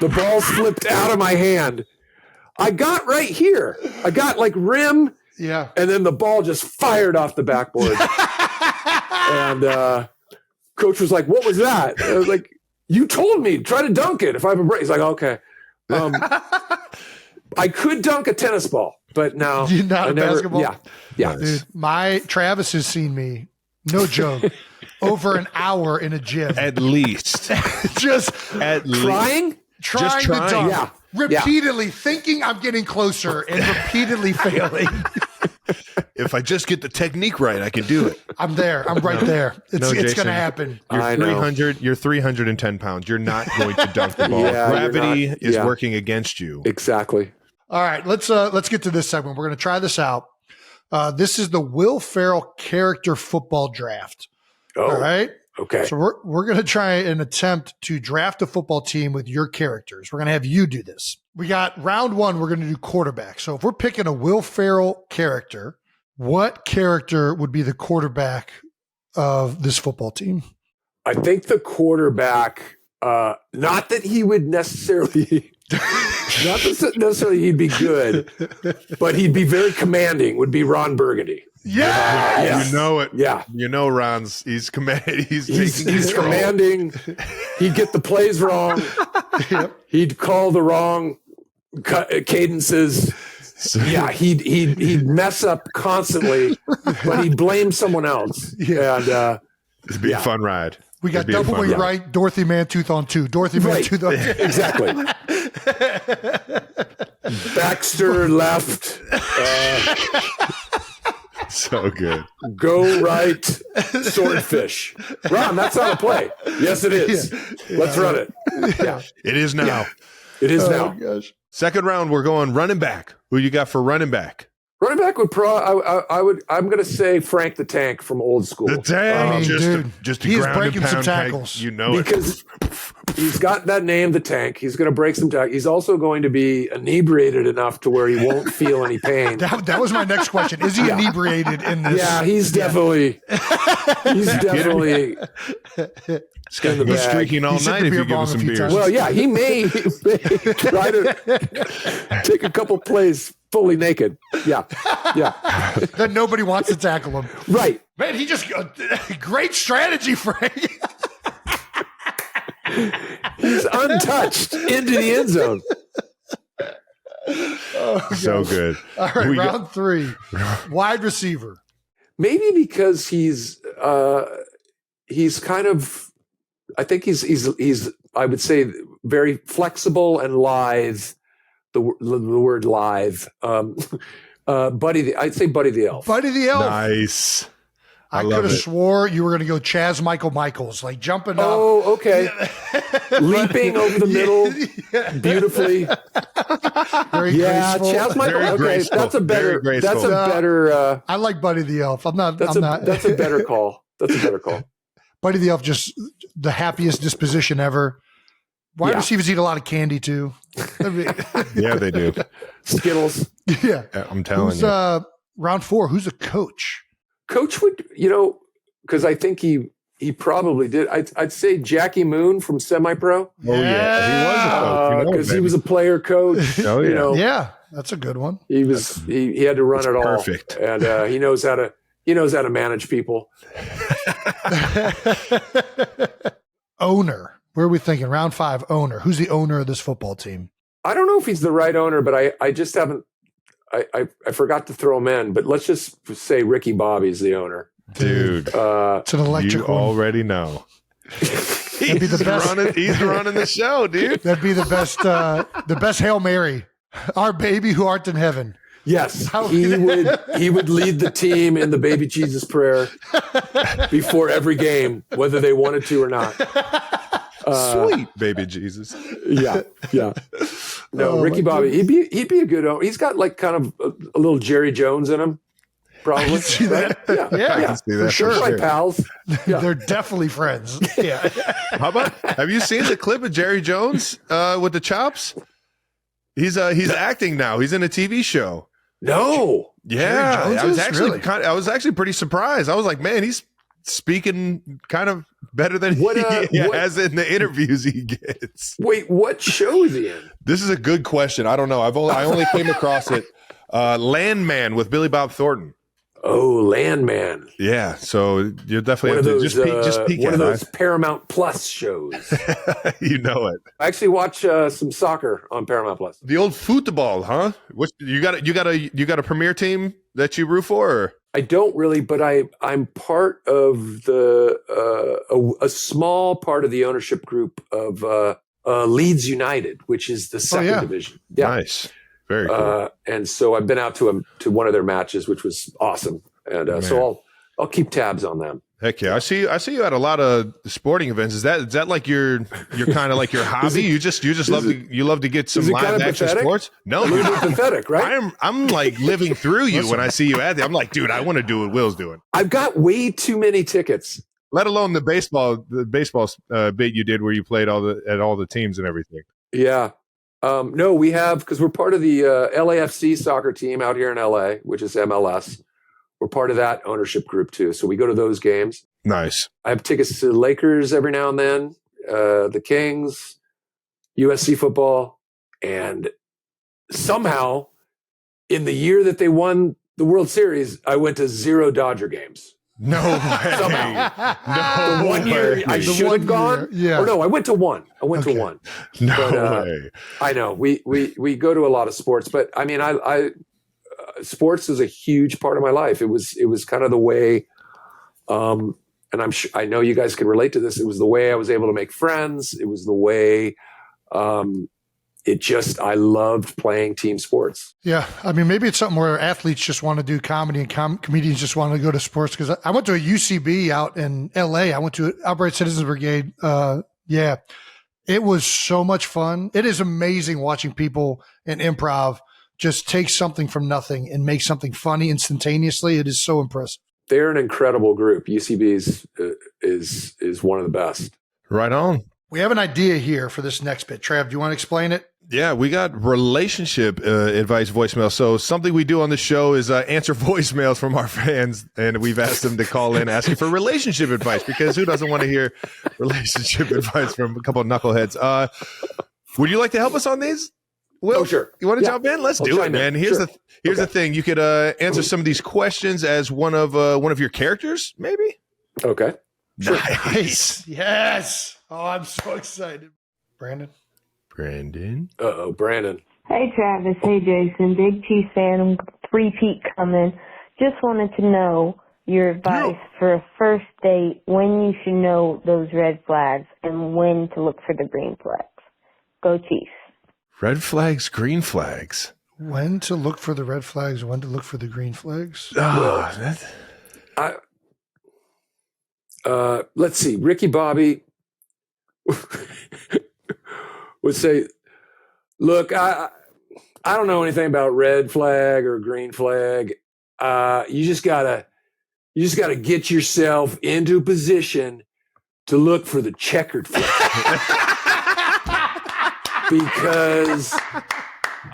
the ball slipped out of my hand. I got right here. I got like rim. Yeah. And then the ball just fired off the backboard. And coach was like, what was that? And I was like, you told me, try to dunk it if I have a break. He's like, okay. I could dunk a tennis ball, but no. You're not a basketball? Yeah. Dude, Travis has seen me, no joke, over an hour in a gym. At least. Just trying to dunk. Repeatedly thinking I'm getting closer and repeatedly failing. If I just get the technique right, I can do it. I'm there. I'm right there. It's going to happen. You're 310 pounds. You're not going to dunk the ball. Gravity is working against you. Exactly. All right, let's get to this segment. We're going to try this out. This is the Will Ferrell character football draft. Oh, all right. Okay. So we're going to try an attempt to draft a football team with your characters. We're going to have you do this. We got round one. We're going to do quarterback. So if we're picking a Will Ferrell character, what character would be the quarterback of this football team? I think the quarterback, not that he would necessarily, not that necessarily he'd be good, but he'd be very commanding, would be Ron Burgundy. Yeah, you know it. Yeah, you know Ron's. He's commanding. He's commanding. He'd get the plays wrong. Yep. He'd call the wrong cadences. Yeah, he'd mess up constantly, but he'd blame someone else. Yeah, and it'd be a fun ride. We got double wing right, Dorothy Mantooth on two. Dorothy Mantooth on two. Exactly. Baxter left. So good. Go right, swordfish. Ron, that's not a play. Yes, it is. Yeah. Let's run it. Yeah. It is now. Yeah. It is now. Gosh. Second round, we're going running back. Who you got for running back? Running back I'm going to say Frank the Tank from Old School. The Tank, just he's ground breaking and some pound tackles. Tank, you know because he's got that name, the Tank. He's going to break some tackles. He's also going to be inebriated enough to where he won't feel any pain. That was my next question. Is he inebriated in this? Yeah, he's definitely. He's definitely. He's streaking all night if you give him some beers. Well, yeah, he may try to take a couple plays fully naked. Yeah. That nobody wants to tackle him. Right. Man, he just great strategy, Frank. He's untouched into the end zone. So good. All right, round 3. Wide receiver. Maybe because he's kind of, I think he's I would say very flexible and lithe. The word lithe. I'd say Buddy the Elf. Buddy the Elf. Nice. I could have swore you were going to go Chaz Michael-Michaels, like jumping up. Oh, okay. Leaping over the middle beautifully. Very graceful. Chaz Michael. Okay, that's a better. I like Buddy the Elf. That's a better call. That's a better call. Buddy the Elf, just the happiest disposition ever. Wide receivers eat a lot of candy too. Yeah, they do. Skittles. Yeah, I'm telling you. Round 4. Who's a coach? Coach would, because I think he probably did. I'd say Jackie Moon from Semi-Pro. Oh yeah, he was a coach. Because he was a player coach. Oh yeah, yeah, that's a good one. He was. He had to run it all. Perfect. And he knows how to manage people. Owner. Where are we thinking? Round 5. Owner. Who's the owner of this football team? I don't know if he's the right owner, but I just haven't. I forgot to throw him in, but let's just say Ricky Bobby's the owner. Dude, it's an electric you one. already know. That'd be the best. He's running the show, dude. That'd be the best Hail Mary. Our baby who art in heaven. Yes, he would lead the team in the baby Jesus prayer before every game, whether they wanted to or not. Sweet baby Jesus. Yeah. No, Ricky Bobby, he'd be a good owner. He's got like kind of a little Jerry Jones in him, probably. I see that. Yeah, for sure. Like pals. Yeah. They're definitely friends. Yeah. How about? Have you seen the clip of Jerry Jones with the chops? He's acting now. He's in a TV show. No. Yeah, I was actually pretty surprised. I was like, man, he's speaking kind of better than he has in the interviews he gets. Wait, what show is he in? This is a good question. I don't know. I only came across it. Landman with Billy Bob Thornton. Oh, Landman. Yeah, so you're definitely just peek one at of those Paramount Plus shows. You know it. I actually watch some soccer on Paramount Plus. The old football, huh? What you got a premier team that you root for? Or? I don't really, but I'm part of a small part of the ownership group of Leeds United, which is the second division. Yeah. Nice. Very cool. And so I've been out to one of their matches, which was awesome. And so I'll keep tabs on them. Heck yeah. I see you at a lot of sporting events. Is that like your kind of like your hobby? You just love to get some live action sports? No, dude, pathetic, right? I'm like living through you when I see you at there. I'm like, dude, I want to do what Will's doing. I've got way too many tickets. Let alone the baseball bit you did where you played at all the teams and everything. Yeah. No, we have, because we're part of the LAFC soccer team out here in LA, which is MLS. We're part of that ownership group too. So we go to those games. Nice. I have tickets to the Lakers every now and then, the Kings, USC football. And somehow in the year that they won the World Series, I went to 0 Dodger games. No way. Somehow. No the 1 year I should have gone. Yeah. Or no, I went to one. To one. No way. I know. We go to a lot of sports, but I mean, I sports is a huge part of my life. It was kind of the way, and I know you guys can relate to this. It was the way I was able to make friends. It was the way, I loved playing team sports. Yeah. I mean, maybe it's something where athletes just want to do comedy and comedians just want to go to sports. Because I went to a UCB out in LA. I went to Outright Citizens Brigade. Yeah. It was so much fun. It is amazing watching people in improv just take something from nothing and make something funny instantaneously. It is so impressive. They're an incredible group. UCB is one of the best. Right on. We have an idea here for this next bit. Trav, do you want to explain it? Yeah, we got relationship advice voicemail. So something we do on the show is answer voicemails from our fans, and we've asked them to call in asking for relationship advice, because who doesn't want to hear relationship advice from a couple of knuckleheads? Would you like to help us on these? Will, sure. You want to jump in? Let's do it, man. Here's the thing. You could answer some of these questions as one of your characters, maybe. Okay. Sure. Nice. Yes. Oh, I'm so excited. Brandon. Uh-oh, Brandon. Hey, Travis. Hey, Jason. Big Chiefs fan. I'm three-peat coming. Just wanted to know your advice for a first date, when you should know those red flags and when to look for the green flags. Go Chiefs. Red flags, green flags. When to look for the red flags, when to look for the green flags. Let's see. Ricky Bobby would say, look, I don't know anything about red flag or green flag. You just gotta get yourself into position to look for the checkered flag. Because,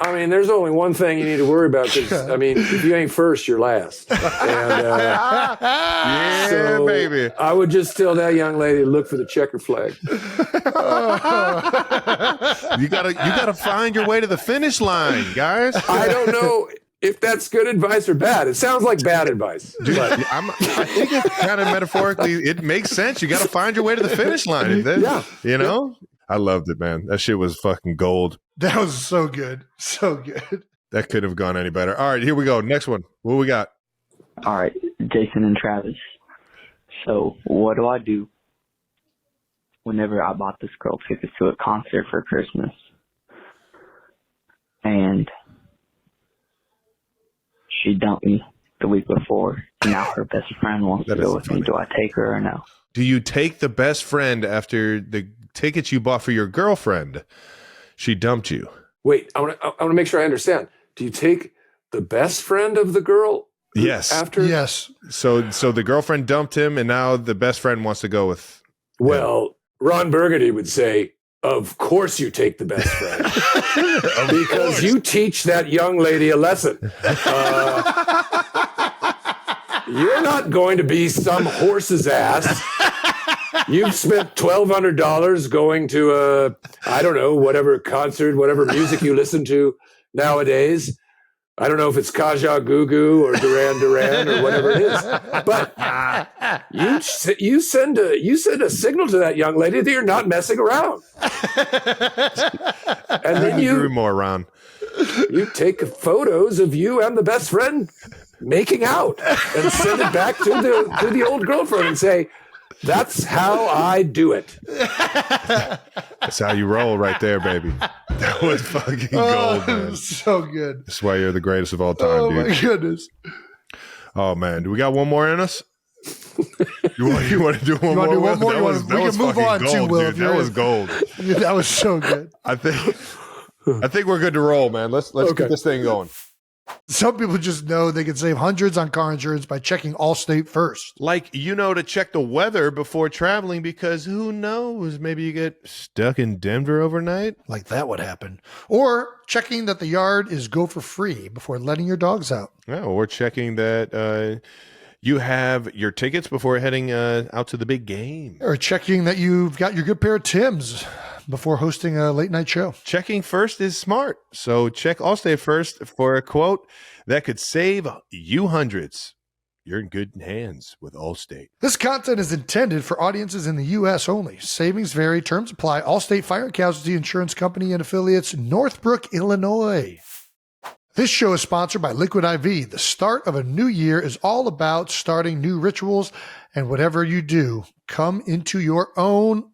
I mean, there's only one thing you need to worry about. Because, I mean, if you ain't first, you're last. And, yeah, baby. I would just tell that young lady to look for the checkered flag. You gotta find your way to the finish line, guys. I don't know if that's good advice or bad. It sounds like bad advice. Dude, I think it's kind of metaphorically, it makes sense. You got to find your way to the finish line. Yeah. You know? I loved it, man. That shit was fucking gold. That was so good. So good. That couldn't have gone any better. All right, here we go. Next one. What we got? All right, Jason and Travis. So what do I do whenever I bought this girl tickets to a concert for Christmas and she dumped me the week before, and now her best friend wants to go with me? Do I take her or no? Do you take the best friend after the tickets you bought for your girlfriend? She dumped you. Wait, I want to make sure I understand. Do you take the best friend of the girl? Yes. After? Yes. So the girlfriend dumped him, and now the best friend wants to go with him. Well, Ron Burgundy would say, of course you take the best friend. Because you teach that young lady a lesson. You're not going to be some horse's ass. You've spent $1,200 going to I don't know, whatever concert, whatever music you listen to nowadays. I don't know if it's Kaja Gugu or Duran Duran or whatever it is. But you send a signal to that young lady that you're not messing around. And then you more around. You take photos of you and the best friend making out and send it back to the old girlfriend and say, that's how I do it. That's how you roll right there, baby. That was fucking gold, man. So good. That's why you're the greatest of all time, dude. Oh, my goodness. Oh, man. Do we got one more in us? You want to do one more? We can move on gold, too, Will. dude. That was gold. That was so good. I think we're good to roll, man. Let's get this thing going. Some people just know they can save hundreds on car insurance by checking Allstate first. Like, to check the weather before traveling, because who knows? Maybe you get stuck in Denver overnight. Like that would happen. Or checking that the yard is gopher free before letting your dogs out. Yeah, or checking that you have your tickets before heading out to the big game. Or checking that you've got your good pair of Timbs before hosting a late night show. Checking first is smart. So check Allstate first for a quote that could save you hundreds. You're in good hands with Allstate. This content is intended for audiences in the U.S. only. Savings vary. Terms apply. Allstate Fire and Casualty Insurance Company and affiliates, Northbrook, Illinois. This show is sponsored by Liquid IV. The start of a new year is all about starting new rituals, and whatever you do, come into your own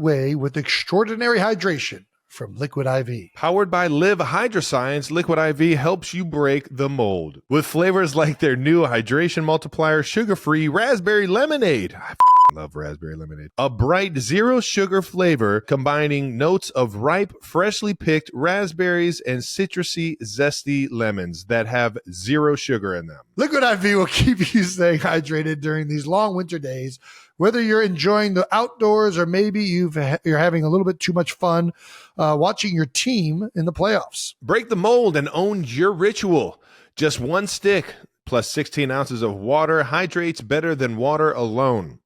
way with extraordinary hydration from Liquid IV. Powered by Live Hydroscience, Liquid IV helps you break the mold. With flavors like their new hydration multiplier, sugar-free raspberry lemonade. I love raspberry lemonade. A bright zero sugar flavor combining notes of ripe, freshly picked raspberries and citrusy, zesty lemons that have zero sugar in them. Liquid IV will keep you staying hydrated during these long winter days, whether you're enjoying the outdoors or maybe you're having a little bit too much fun watching your team in the playoffs. Break the mold and own your ritual. Just one stick plus 16 ounces of water hydrates better than water alone.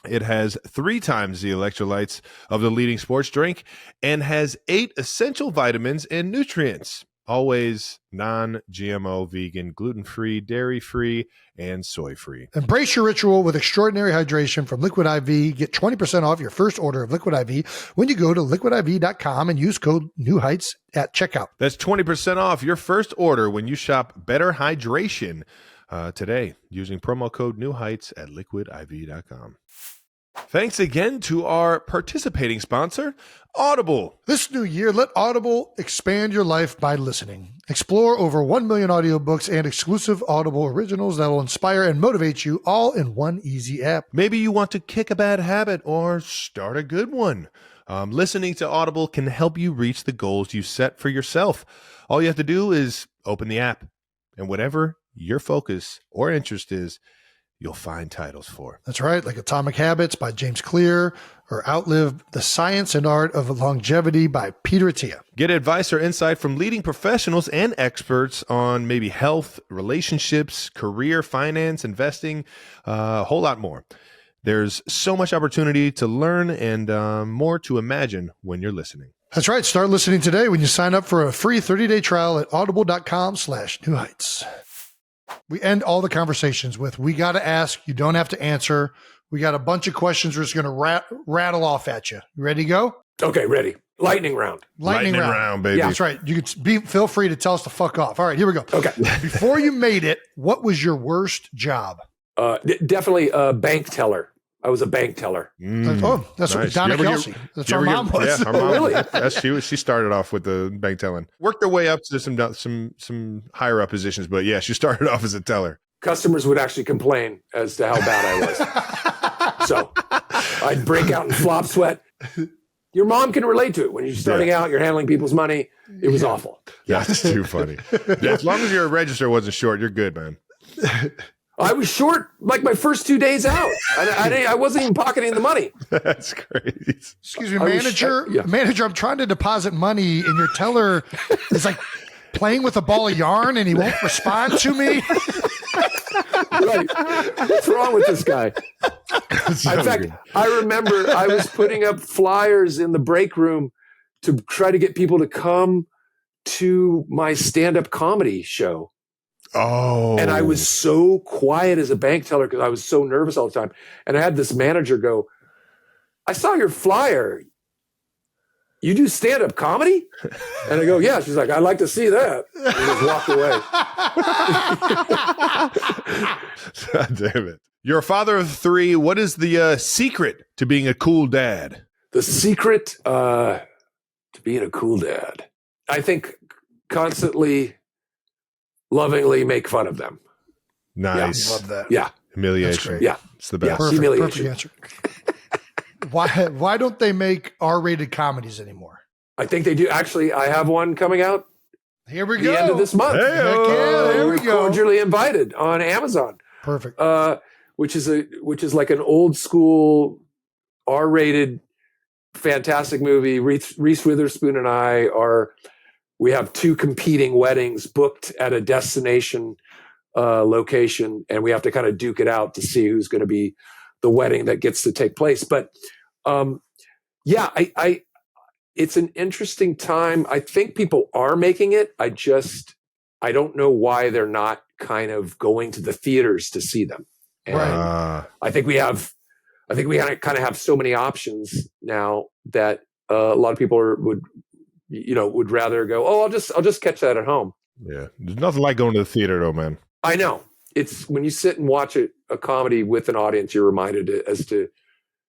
It has 3 times the electrolytes of the leading sports drink and has 8 essential vitamins and nutrients. Always non-GMO, vegan, gluten-free, dairy-free, and soy-free. Embrace your ritual with extraordinary hydration from Liquid IV. Get 20% off your first order of Liquid IV when you go to liquidiv.com and use code NEWHEIGHTS at checkout. That's 20% off your first order when you shop Better Hydration today using promo code NEWHEIGHTS at liquidiv.com. Thanks again to our participating sponsor, Audible. This new year, let Audible expand your life by listening. Explore over 1 million audiobooks and exclusive Audible originals that will inspire and motivate you all in one easy app. Maybe you want to kick a bad habit or start a good one. Listening to Audible can help you reach the goals you set for yourself. All you have to do is open the app, and whatever your focus or interest is, you'll find titles for. That's right, like Atomic Habits by James Clear or Outlive the Science and Art of Longevity by Peter Attia. Get advice or insight from leading professionals and experts on maybe health, relationships, career, finance, investing, a whole lot more. There's so much opportunity to learn and more to imagine when you're listening. That's right. Start listening today when you sign up for a free 30-day trial at audible.com/newheights. We end all the conversations with, we got to ask, you don't have to answer. We got a bunch of questions we're just going to rattle off at you. You ready to go? Okay, ready. Lightning round. Lightning round, baby. Yeah. That's right. You can feel free to tell us to fuck off. All right, here we go. Okay. Before you made it, what was your worst job? Definitely a bank teller. I was a bank teller. Oh, that's Nice. what Donna You ever Kelsey. That's our mom was. Yeah, our mom. Really? She started off with the bank telling. Worked her way up to some higher up positions, but yeah, she started off as a teller. Customers would actually complain as to how bad I was. So I'd break out in flop sweat. Your mom can relate to it. When you're starting out, you're handling people's money. It was awful. That's too funny. Yeah, as long as your register wasn't short, you're good, man. I was short like my first 2 days out. I wasn't even pocketing the money. That's crazy. Excuse me, manager. Manager, I'm trying to deposit money, and your teller is like playing with a ball of yarn, and he won't respond to me. Right. What's wrong with this guy? In fact, I remember I was putting up flyers in the break room to try to get people to come to my stand-up comedy show. Oh. And I was so quiet as a bank teller because I was so nervous all the time. And I had this manager go, I saw your flyer. You do stand-up comedy? And I go, yeah. She's like, I'd like to see that. And just walked away. God damn it. You're a father of 3. What is the secret to being a cool dad? The secret to being a cool dad, I think constantly lovingly make fun of them. Nice. Yeah, love that. Yeah. Humiliation. Yeah. It's the best. Yeah. Humiliation. Perfect answer. Why don't they make R-rated comedies anymore? I think they do. Actually, I have one coming out Here we go. the end of this month. Hey-o. Heck yeah, there we We're go. cordially invited on Amazon. Perfect. Which is like an old school R-rated fantastic movie. Reese Witherspoon and we have 2 competing weddings booked at a destination location, and we have to kind of duke it out to see who's going to be the wedding that gets to take place. But it's an interesting time. I think people are making it. I don't know why they're not kind of going to the theaters to see them. And I think we kind of have so many options now that a lot of people would rather go, oh, I'll just catch that at home. Yeah. There's nothing like going to the theater though, man. I know. It's when you sit and watch a comedy with an audience, you're reminded as to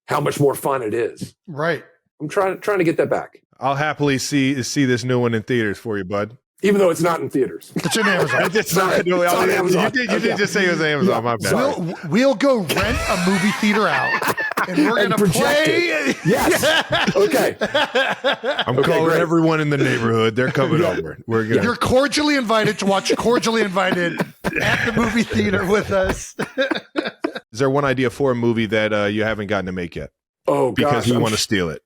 how much more fun it is. Right. I'm trying to get that back. I'll happily see this new one in theaters for you, bud. Even though it's not in theaters. It's in Amazon. It's not. It's on Amazon. You did just say it was Amazon. My bad. We'll go rent a movie theater out. And we're going to play. Yes. Okay. I'm calling great. everyone in the neighborhood. They're coming over. You're cordially invited to watch Cordially Invited at the movie theater with us. Is there one idea for a movie that you haven't gotten to make yet? Oh, Because gosh, you want to steal it.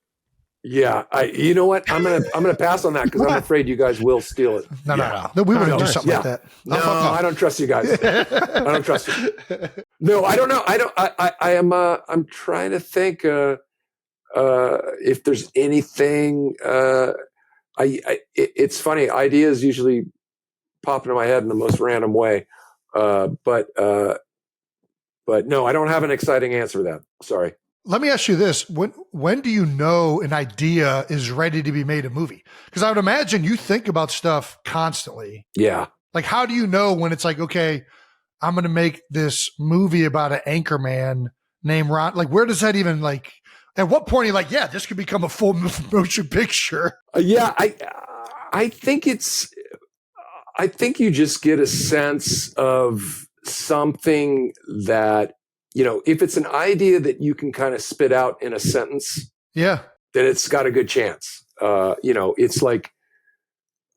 Yeah, you know what? I'm gonna pass on that because I'm afraid you guys will steal it. No. We wouldn't do something like that. No, I don't trust you guys. I don't trust you. No, I don't know. I'm trying to think if there's anything. It's funny. Ideas usually pop into my head in the most random way, but no, I don't have an exciting answer to that. Sorry. Let me ask you this. When do you know an idea is ready to be made a movie? Because I would imagine you think about stuff constantly. Yeah. Like, how do you know when it's like, okay, I'm going to make this movie about an anchor man named Ron? Like, where does that even, like, at what point are you like, yeah, this could become a full motion picture? Yeah, I think you just get a sense of something that, if it's an idea that you can kind of spit out in a sentence, yeah, then it's got a good chance. It's like,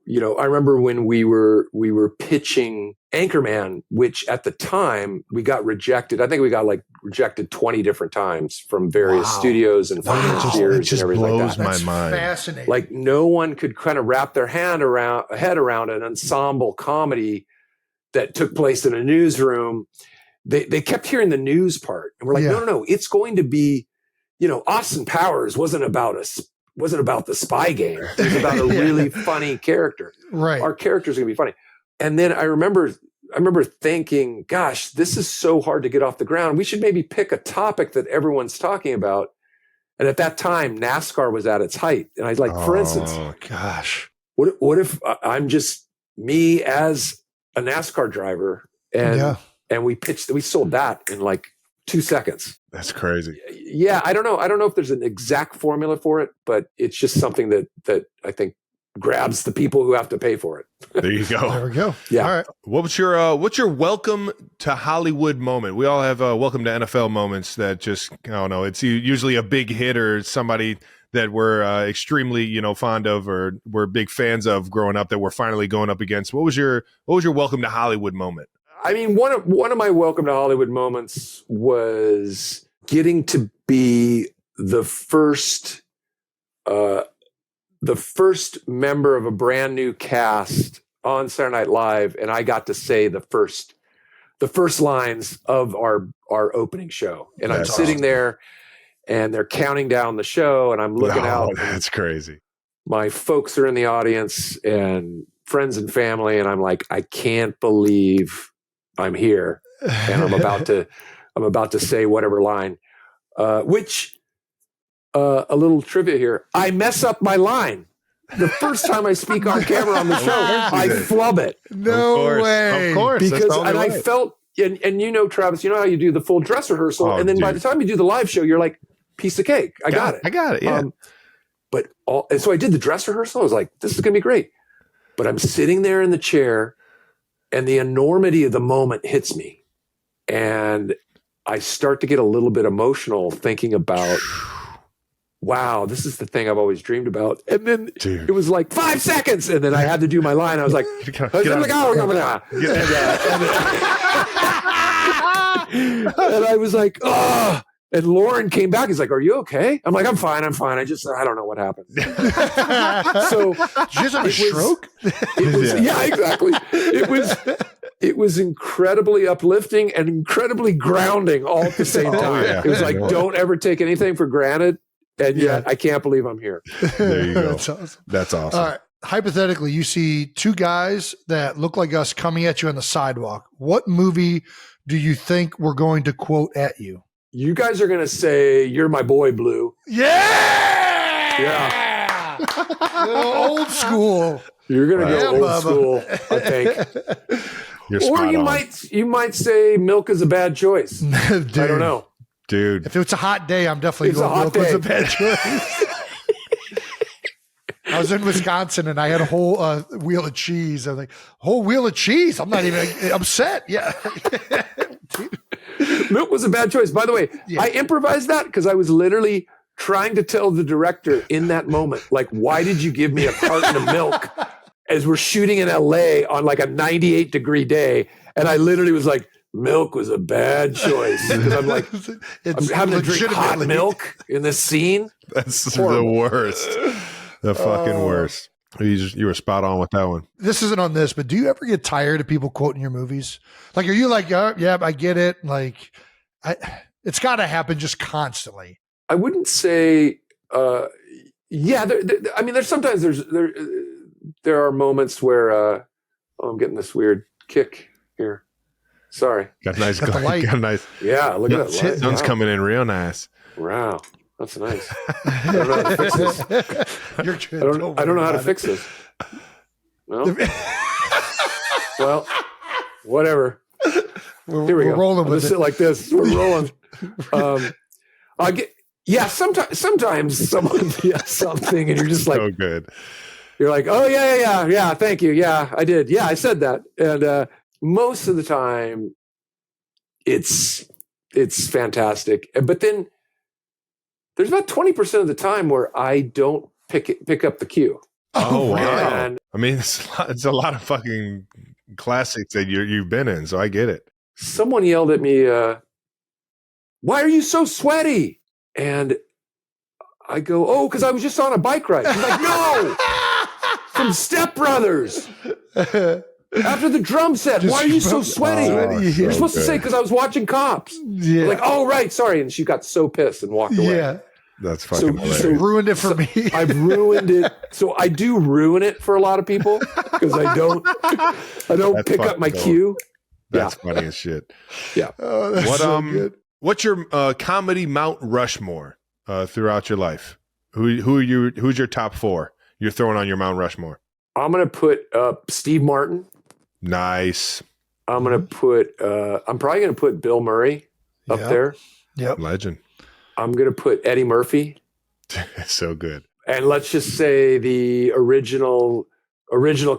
I remember when we were pitching Anchorman, which at the time we got rejected. I think we got rejected 20 different times from various studios and financiers and everything like that. Blows my mind. Fascinating. Like no one could kind of wrap their head around an ensemble comedy that took place in a newsroom. They kept hearing the news part, and we're like, no, it's going to be, Austin Powers wasn't about the spy game. It was about a really funny character. Right. Our characters are going to be funny. And then I remember thinking, gosh, this is so hard to get off the ground. We should maybe pick a topic that everyone's talking about. And at that time, NASCAR was at its height. And I was like, for instance, gosh, what if I'm just me as a NASCAR driver and we sold that in like 2 seconds. That's crazy. Yeah. I don't know if there's an exact formula for it, but it's just something that I think grabs the people who have to pay for it. There you go. There we go. Yeah. All right. What's your welcome to Hollywood moment? We all have welcome to NFL moments that just, I don't know, it's usually a big hit or somebody that we're extremely, fond of or we're big fans of growing up that we're finally going up against. What was your welcome to Hollywood moment? I mean, one of my welcome to Hollywood moments was getting to be the first member of a brand new cast on Saturday Night Live, and I got to say the first lines of our opening show. And I'm sitting there, and they're counting down the show, and I'm looking out. That's crazy. My folks are in the audience, and friends and family, and I'm like, I can't believe I'm here, and I'm about to say whatever line. Which a little trivia here: I mess up my line the first time I speak on camera on the show. I flub it. No way. Of course, because I felt, and Travis, you know how you do the full dress rehearsal, and then by the time you do the live show, you're like, piece of cake. I got it. Yeah. And so I did the dress rehearsal. I was like, this is gonna be great. But I'm sitting there in the chair, and the enormity of the moment hits me. And I start to get a little bit emotional thinking about, wow, this is the thing I've always dreamed about. And then it was like 5 seconds. And then I had to do my line. I was like, and I was like, oh. And Lauren came back. He's like, are you okay? I'm like, I'm fine. I don't know what happened. So did you just have a stroke? Yeah, exactly. It was incredibly uplifting and incredibly grounding all at the same time. Yeah. It was like, don't ever take anything for granted. And yet I can't believe I'm here. There you go. That's awesome. That's awesome. All right. Hypothetically, you see two guys that look like us coming at you on the sidewalk. What movie do you think we're going to quote at you? You guys are going to say, you're my boy, Blue. Yeah. Old school. You're going to go old school, I think. Or you might say milk is a bad choice. I don't know. Dude. If it's a hot day, I'm definitely going milk was a bad choice. I was in Wisconsin and I had a whole wheel of cheese. I was like, whole wheel of cheese? I'm not even upset. Yeah. Milk was a bad choice. By the way, I improvised that because I was literally trying to tell the director in that moment, like, why did you give me a carton of milk as we're shooting in LA on like a 98-degree day? And I literally was like, milk was a bad choice. Because I'm like, I'm having to drink hot milk in this scene. That's the worst. The fucking worst. You were spot on with that one. This isn't on this, but do you ever get tired of people quoting your movies? Like, are you like, yeah, I get it. Like, it's got to happen just constantly. I wouldn't say, yeah. I mean, there are moments where I'm getting this weird kick here. Sorry, got a nice, got the light. Got a nice. Yeah, look at that light. Sun's coming in real nice. Wow, that's nice. I don't know how to fix this. You're good. I don't know how to fix this. No. Well, whatever. Here we go. Rolling with it. Sit like this. We're rolling. I get. Yeah, sometimes someone yells something and you're just like, so good. You're like, oh yeah, thank you, yeah, I did, yeah, I said that, and most of the time, it's fantastic. But then there's about 20% of the time where I don't pick up the cue. Oh wow! And I mean, it's a lot of fucking classics that you've been in, so I get it. Someone yelled at me, "Why are you so sweaty?" And I go, oh, because I was just on a bike ride. She's like, no, from Step Brothers. After the drum set, why are you so sweaty? You're supposed to say, because I was watching Cops. Yeah. Like, oh, right, sorry. And she got so pissed and walked away. Yeah. That's fucking hilarious. So ruined it for me. I've ruined it. So I do ruin it for a lot of people because I don't pick up my cue. That's funny as shit. Yeah. Oh, that's so good. What's your comedy Mount Rushmore throughout your life? Who's your top four you're throwing on your Mount Rushmore? I'm gonna put Steve Martin. Nice. I'm gonna put. I'm probably gonna put Bill Murray up there. Yep. Legend. I'm gonna put Eddie Murphy. So good. And let's just say the original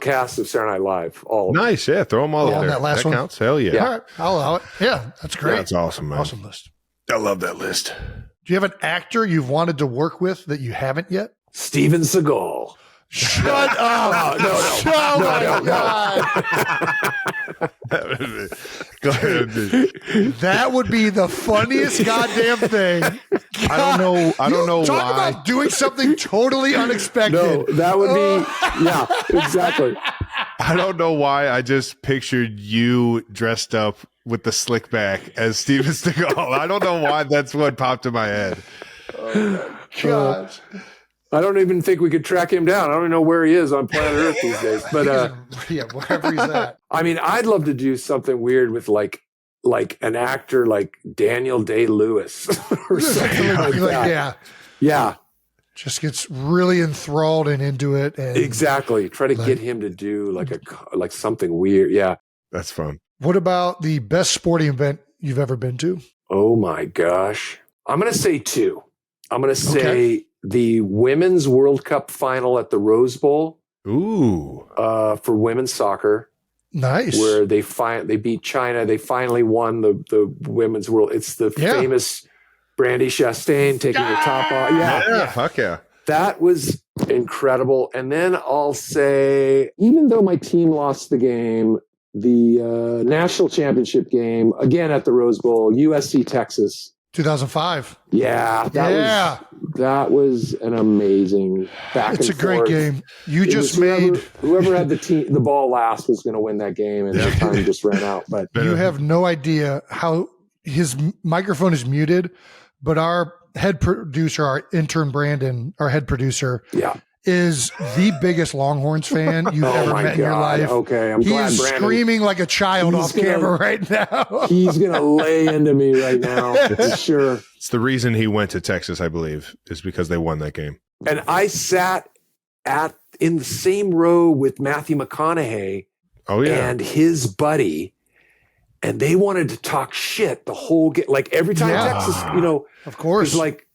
cast of Saturday Night Live. All nice, yeah. Throw them all up there. That last one counts. Hell yeah. All right, I'll allow it. Yeah, that's great. That's awesome, man. Awesome list. I love that list. Do you have an actor you've wanted to work with that you haven't yet? Steven Seagal. Shut up! No. Oh my God! Go ahead. That would be the funniest goddamn thing. I don't know Talk why. about doing something totally unexpected. No, that would be yeah, exactly. I don't know why I just pictured you dressed up with the slick back as Steven Seagal. I don't know why that's what popped in my head. Oh my gosh. I don't even think we could track him down. I don't even know where he is on planet Earth these days. But yeah, wherever he's at. I mean, I'd love to do something weird with like an actor like Daniel Day-Lewis or something like that. Yeah. Just gets really enthralled and into it. And exactly. Try to get him to do like something weird. Yeah. That's fun. What about the best sporting event you've ever been to? Oh my gosh. I'm going to say two. I'm going to say the Women's World Cup final at the Rose Bowl. Ooh. For women's soccer. Nice. Where they beat China. They finally won the women's world. It's the famous Brandy Chastain taking her top off. Yeah. Fuck yeah. That was incredible. And then I'll say, even though my team lost the game, the national championship game, again at the Rose Bowl, USC Texas. 2005. Yeah. That was an amazing back It's and a great forth. game. You just made whoever had the ball last was going to win that game, and the time just ran out. But you have no idea how his microphone is muted, but our head producer, our intern Brandon, our head producer, is the biggest Longhorns fan you've ever met in your life. Okay, I'm glad He's Brandon, screaming like a child off camera right now. He's going to lay into me right now, for sure. It's the reason he went to Texas, I believe, is because they won that game. And I sat in the same row with Matthew McConaughey and his buddy, and they wanted to talk shit the whole game. Like every time Texas, of course, like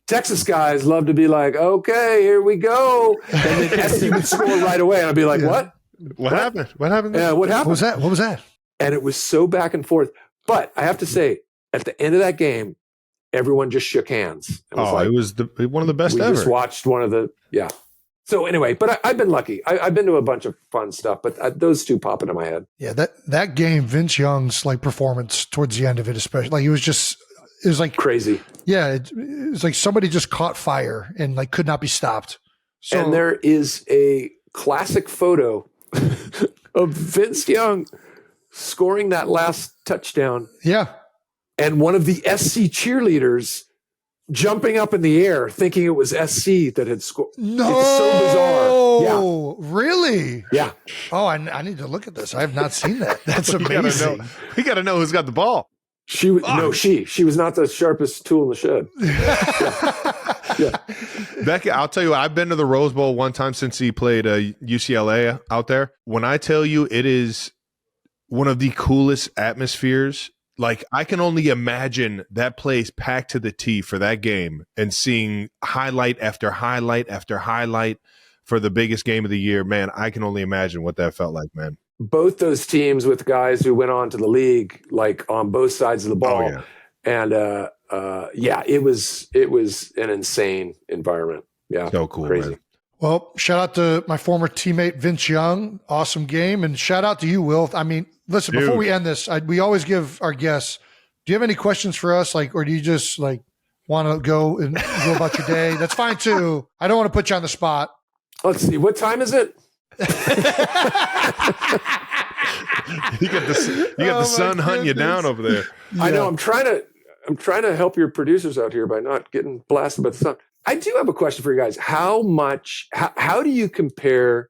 Texas guys love to be like, okay, here we go. And then SC would score right away. And I'd be like, what? What happened? What happened? Yeah, what happened? What was that? And it was so back and forth. But I have to say, at the end of that game, everyone just shook hands. It was one of the best we ever. We just watched one of the, So anyway, but I've been lucky. I've been to a bunch of fun stuff, but those two pop into my head. Yeah, that game, Vince Young's like performance towards the end of it, especially, like it was like crazy. Yeah, it was like somebody just caught fire and like could not be stopped. So, and there is a classic photo of Vince Young scoring that last touchdown. Yeah. And one of the SC cheerleaders jumping up in the air thinking it was SC that had scored. No. It's so bizarre. Yeah. Really? Yeah. Oh, I need to look at this. I have not seen that. That's amazing. We got to know who's got the ball. She was not the sharpest tool in the shed. Yeah. Becky, I'll tell you what, I've been to the Rose Bowl one time since he played UCLA out there. When I tell you it is one of the coolest atmospheres, like I can only imagine that place packed to the T for that game and seeing highlight after highlight after highlight for the biggest game of the year. Man, I can only imagine what that felt like, man. Both those teams with guys who went on to the league, like on both sides of the ball. Oh, yeah. And it was an insane environment. Yeah. So cool, crazy. Man. Well, shout out to my former teammate, Vince Young. Awesome game. And shout out to you, Will. I mean, listen, before we end this, we always give our guests, do you have any questions for us? Like, or do you just like want to go and go about your day? That's fine too. I don't want to put you on the spot. Let's see. What time is it? You got the sun hunting you down over there. Yeah. I know. I'm trying to help your producers out here by not getting blasted by the sun. I do have a question for you guys. How do you compare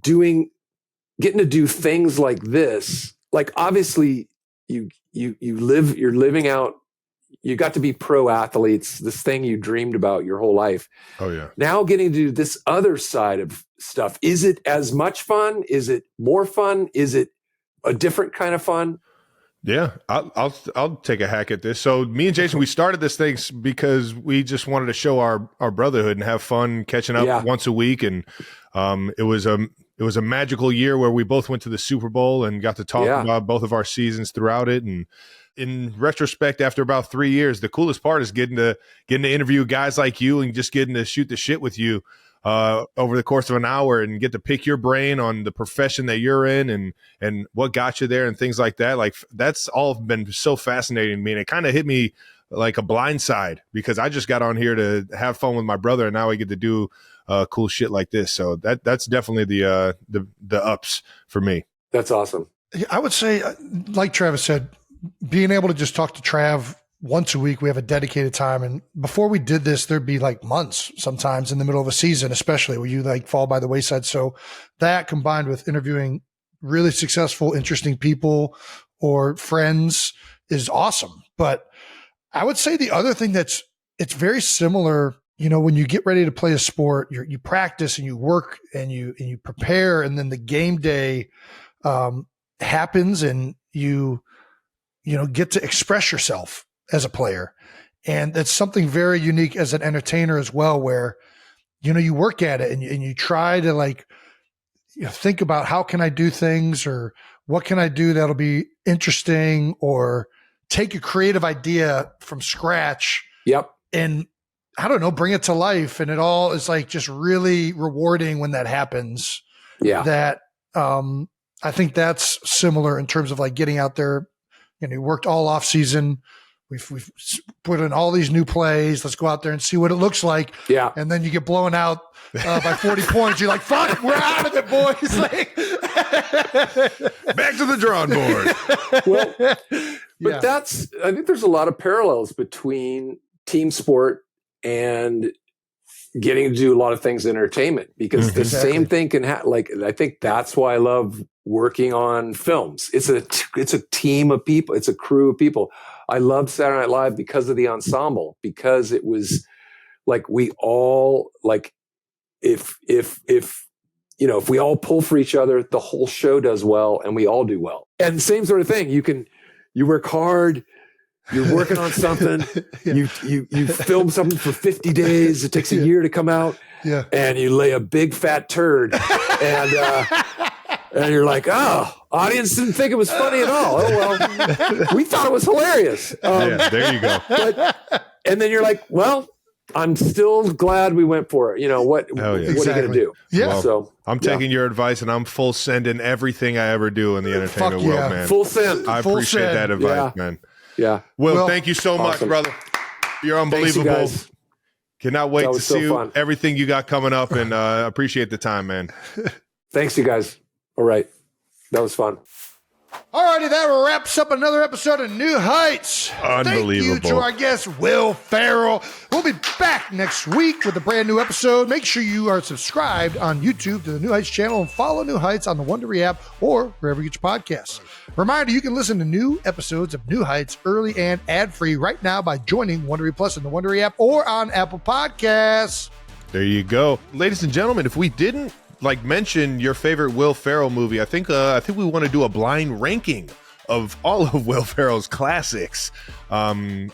getting to do things like this? Like obviously you're living out, you got to be pro athletes, this thing you dreamed about your whole life. Oh yeah. Now getting to do this other side of stuff. Is it as much fun? Is it more fun? Is it a different kind of fun? Yeah, I'll take a hack at this. So me and Jason, we started this thing because we just wanted to show our brotherhood and have fun catching up once a week. And it was a magical year where we both went to the Super Bowl and got to talk about both of our seasons throughout it. And in retrospect, after about 3 years, the coolest part is getting to interview guys like you and just getting to shoot the shit with you over the course of an hour and get to pick your brain on the profession that you're in and what got you there and things like that. Like that's all been so fascinating to me. And it kind of hit me like a blindside because I just got on here to have fun with my brother and now I get to do cool shit like this. So that's definitely the ups for me. That's awesome. I would say, like Travis said, being able to just talk to Trav once a week, we have a dedicated time. And before we did this, there'd be like months sometimes in the middle of a season, especially where you like fall by the wayside. So that combined with interviewing really successful, interesting people or friends is awesome. But I would say the other thing it's very similar, you know, when you get ready to play a sport, you practice and you work and you prepare, and then the game day happens and you get to express yourself as a player. And that's something very unique as an entertainer as well, where, you work at it and you try to like, think about how can I do things or what can I do that'll be interesting, or take a creative idea from scratch. Yep. And I don't know, bring it to life. And it all is like just really rewarding when that happens. Yeah. That, I think that's similar in terms of like getting out there. You worked all off season. We've put in all these new plays. Let's go out there and see what it looks like. Yeah. And then you get blown out by 40 points. You're like, fuck, we're out of it, boys. Like, back to the drawing board. Well, but I think there's a lot of parallels between team sport and getting to do a lot of things in entertainment, because the same thing can happen. Like, I think that's why I love working on films. It's a team of people. It's a crew of people. I loved Saturday Night Live because of the ensemble, because it was like we all like if we all pull for each other, the whole show does well and we all do well. And same sort of thing. You work hard. You're working on something. You film something for 50 days. It takes a year to come out. Yeah. And you lay a big fat turd. And And you're like, oh, audience didn't think it was funny at all. Oh, well, we thought it was hilarious. Yeah, there you go. And then you're like, well, I'm still glad we went for it. You know, what are you going to do? Yeah. Well, So I'm taking your advice, and I'm full sending everything I ever do in the entertainment Fuck yeah. world, man. Full send. I Full appreciate send. that advice, Yeah. man. Yeah. Will, thank you so much, Awesome. brother. You're Thanks, you unbelievable. guys. Cannot wait That to was so see fun. everything you got coming up, and appreciate the time, man. Thanks, you guys. All right. That was fun. Alrighty, that wraps up another episode of New Heights. Unbelievable. Thank you to our guest, Will Ferrell. We'll be back next week with a brand new episode. Make sure you are subscribed on YouTube to the New Heights channel and follow New Heights on the Wondery app or wherever you get your podcasts. Reminder, you can listen to new episodes of New Heights early and ad-free right now by joining Wondery Plus in the Wondery app or on Apple Podcasts. There you go. Ladies and gentlemen, if we didn't mention your favorite Will Ferrell movie, I think we want to do a blind ranking of all of Will Ferrell's classics, no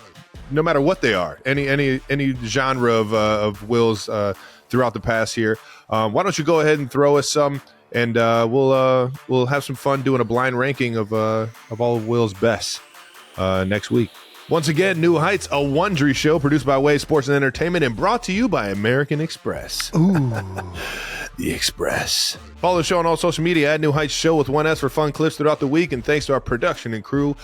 matter what they are, any genre of Will's throughout the past year. Why don't you go ahead and throw us some, and we'll have some fun doing a blind ranking of all of Will's best next week. Once again, New Heights, a Wondery show produced by Wave Sports and Entertainment and brought to you by American Express. Ooh. The Express. Follow the show on all social media at New Heights Show with 1S for fun clips throughout the week. And thanks to our production and crew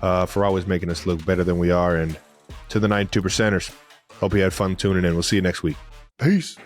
for always making us look better than we are. And to the 92%ers, hope you had fun tuning in. We'll see you next week. Peace.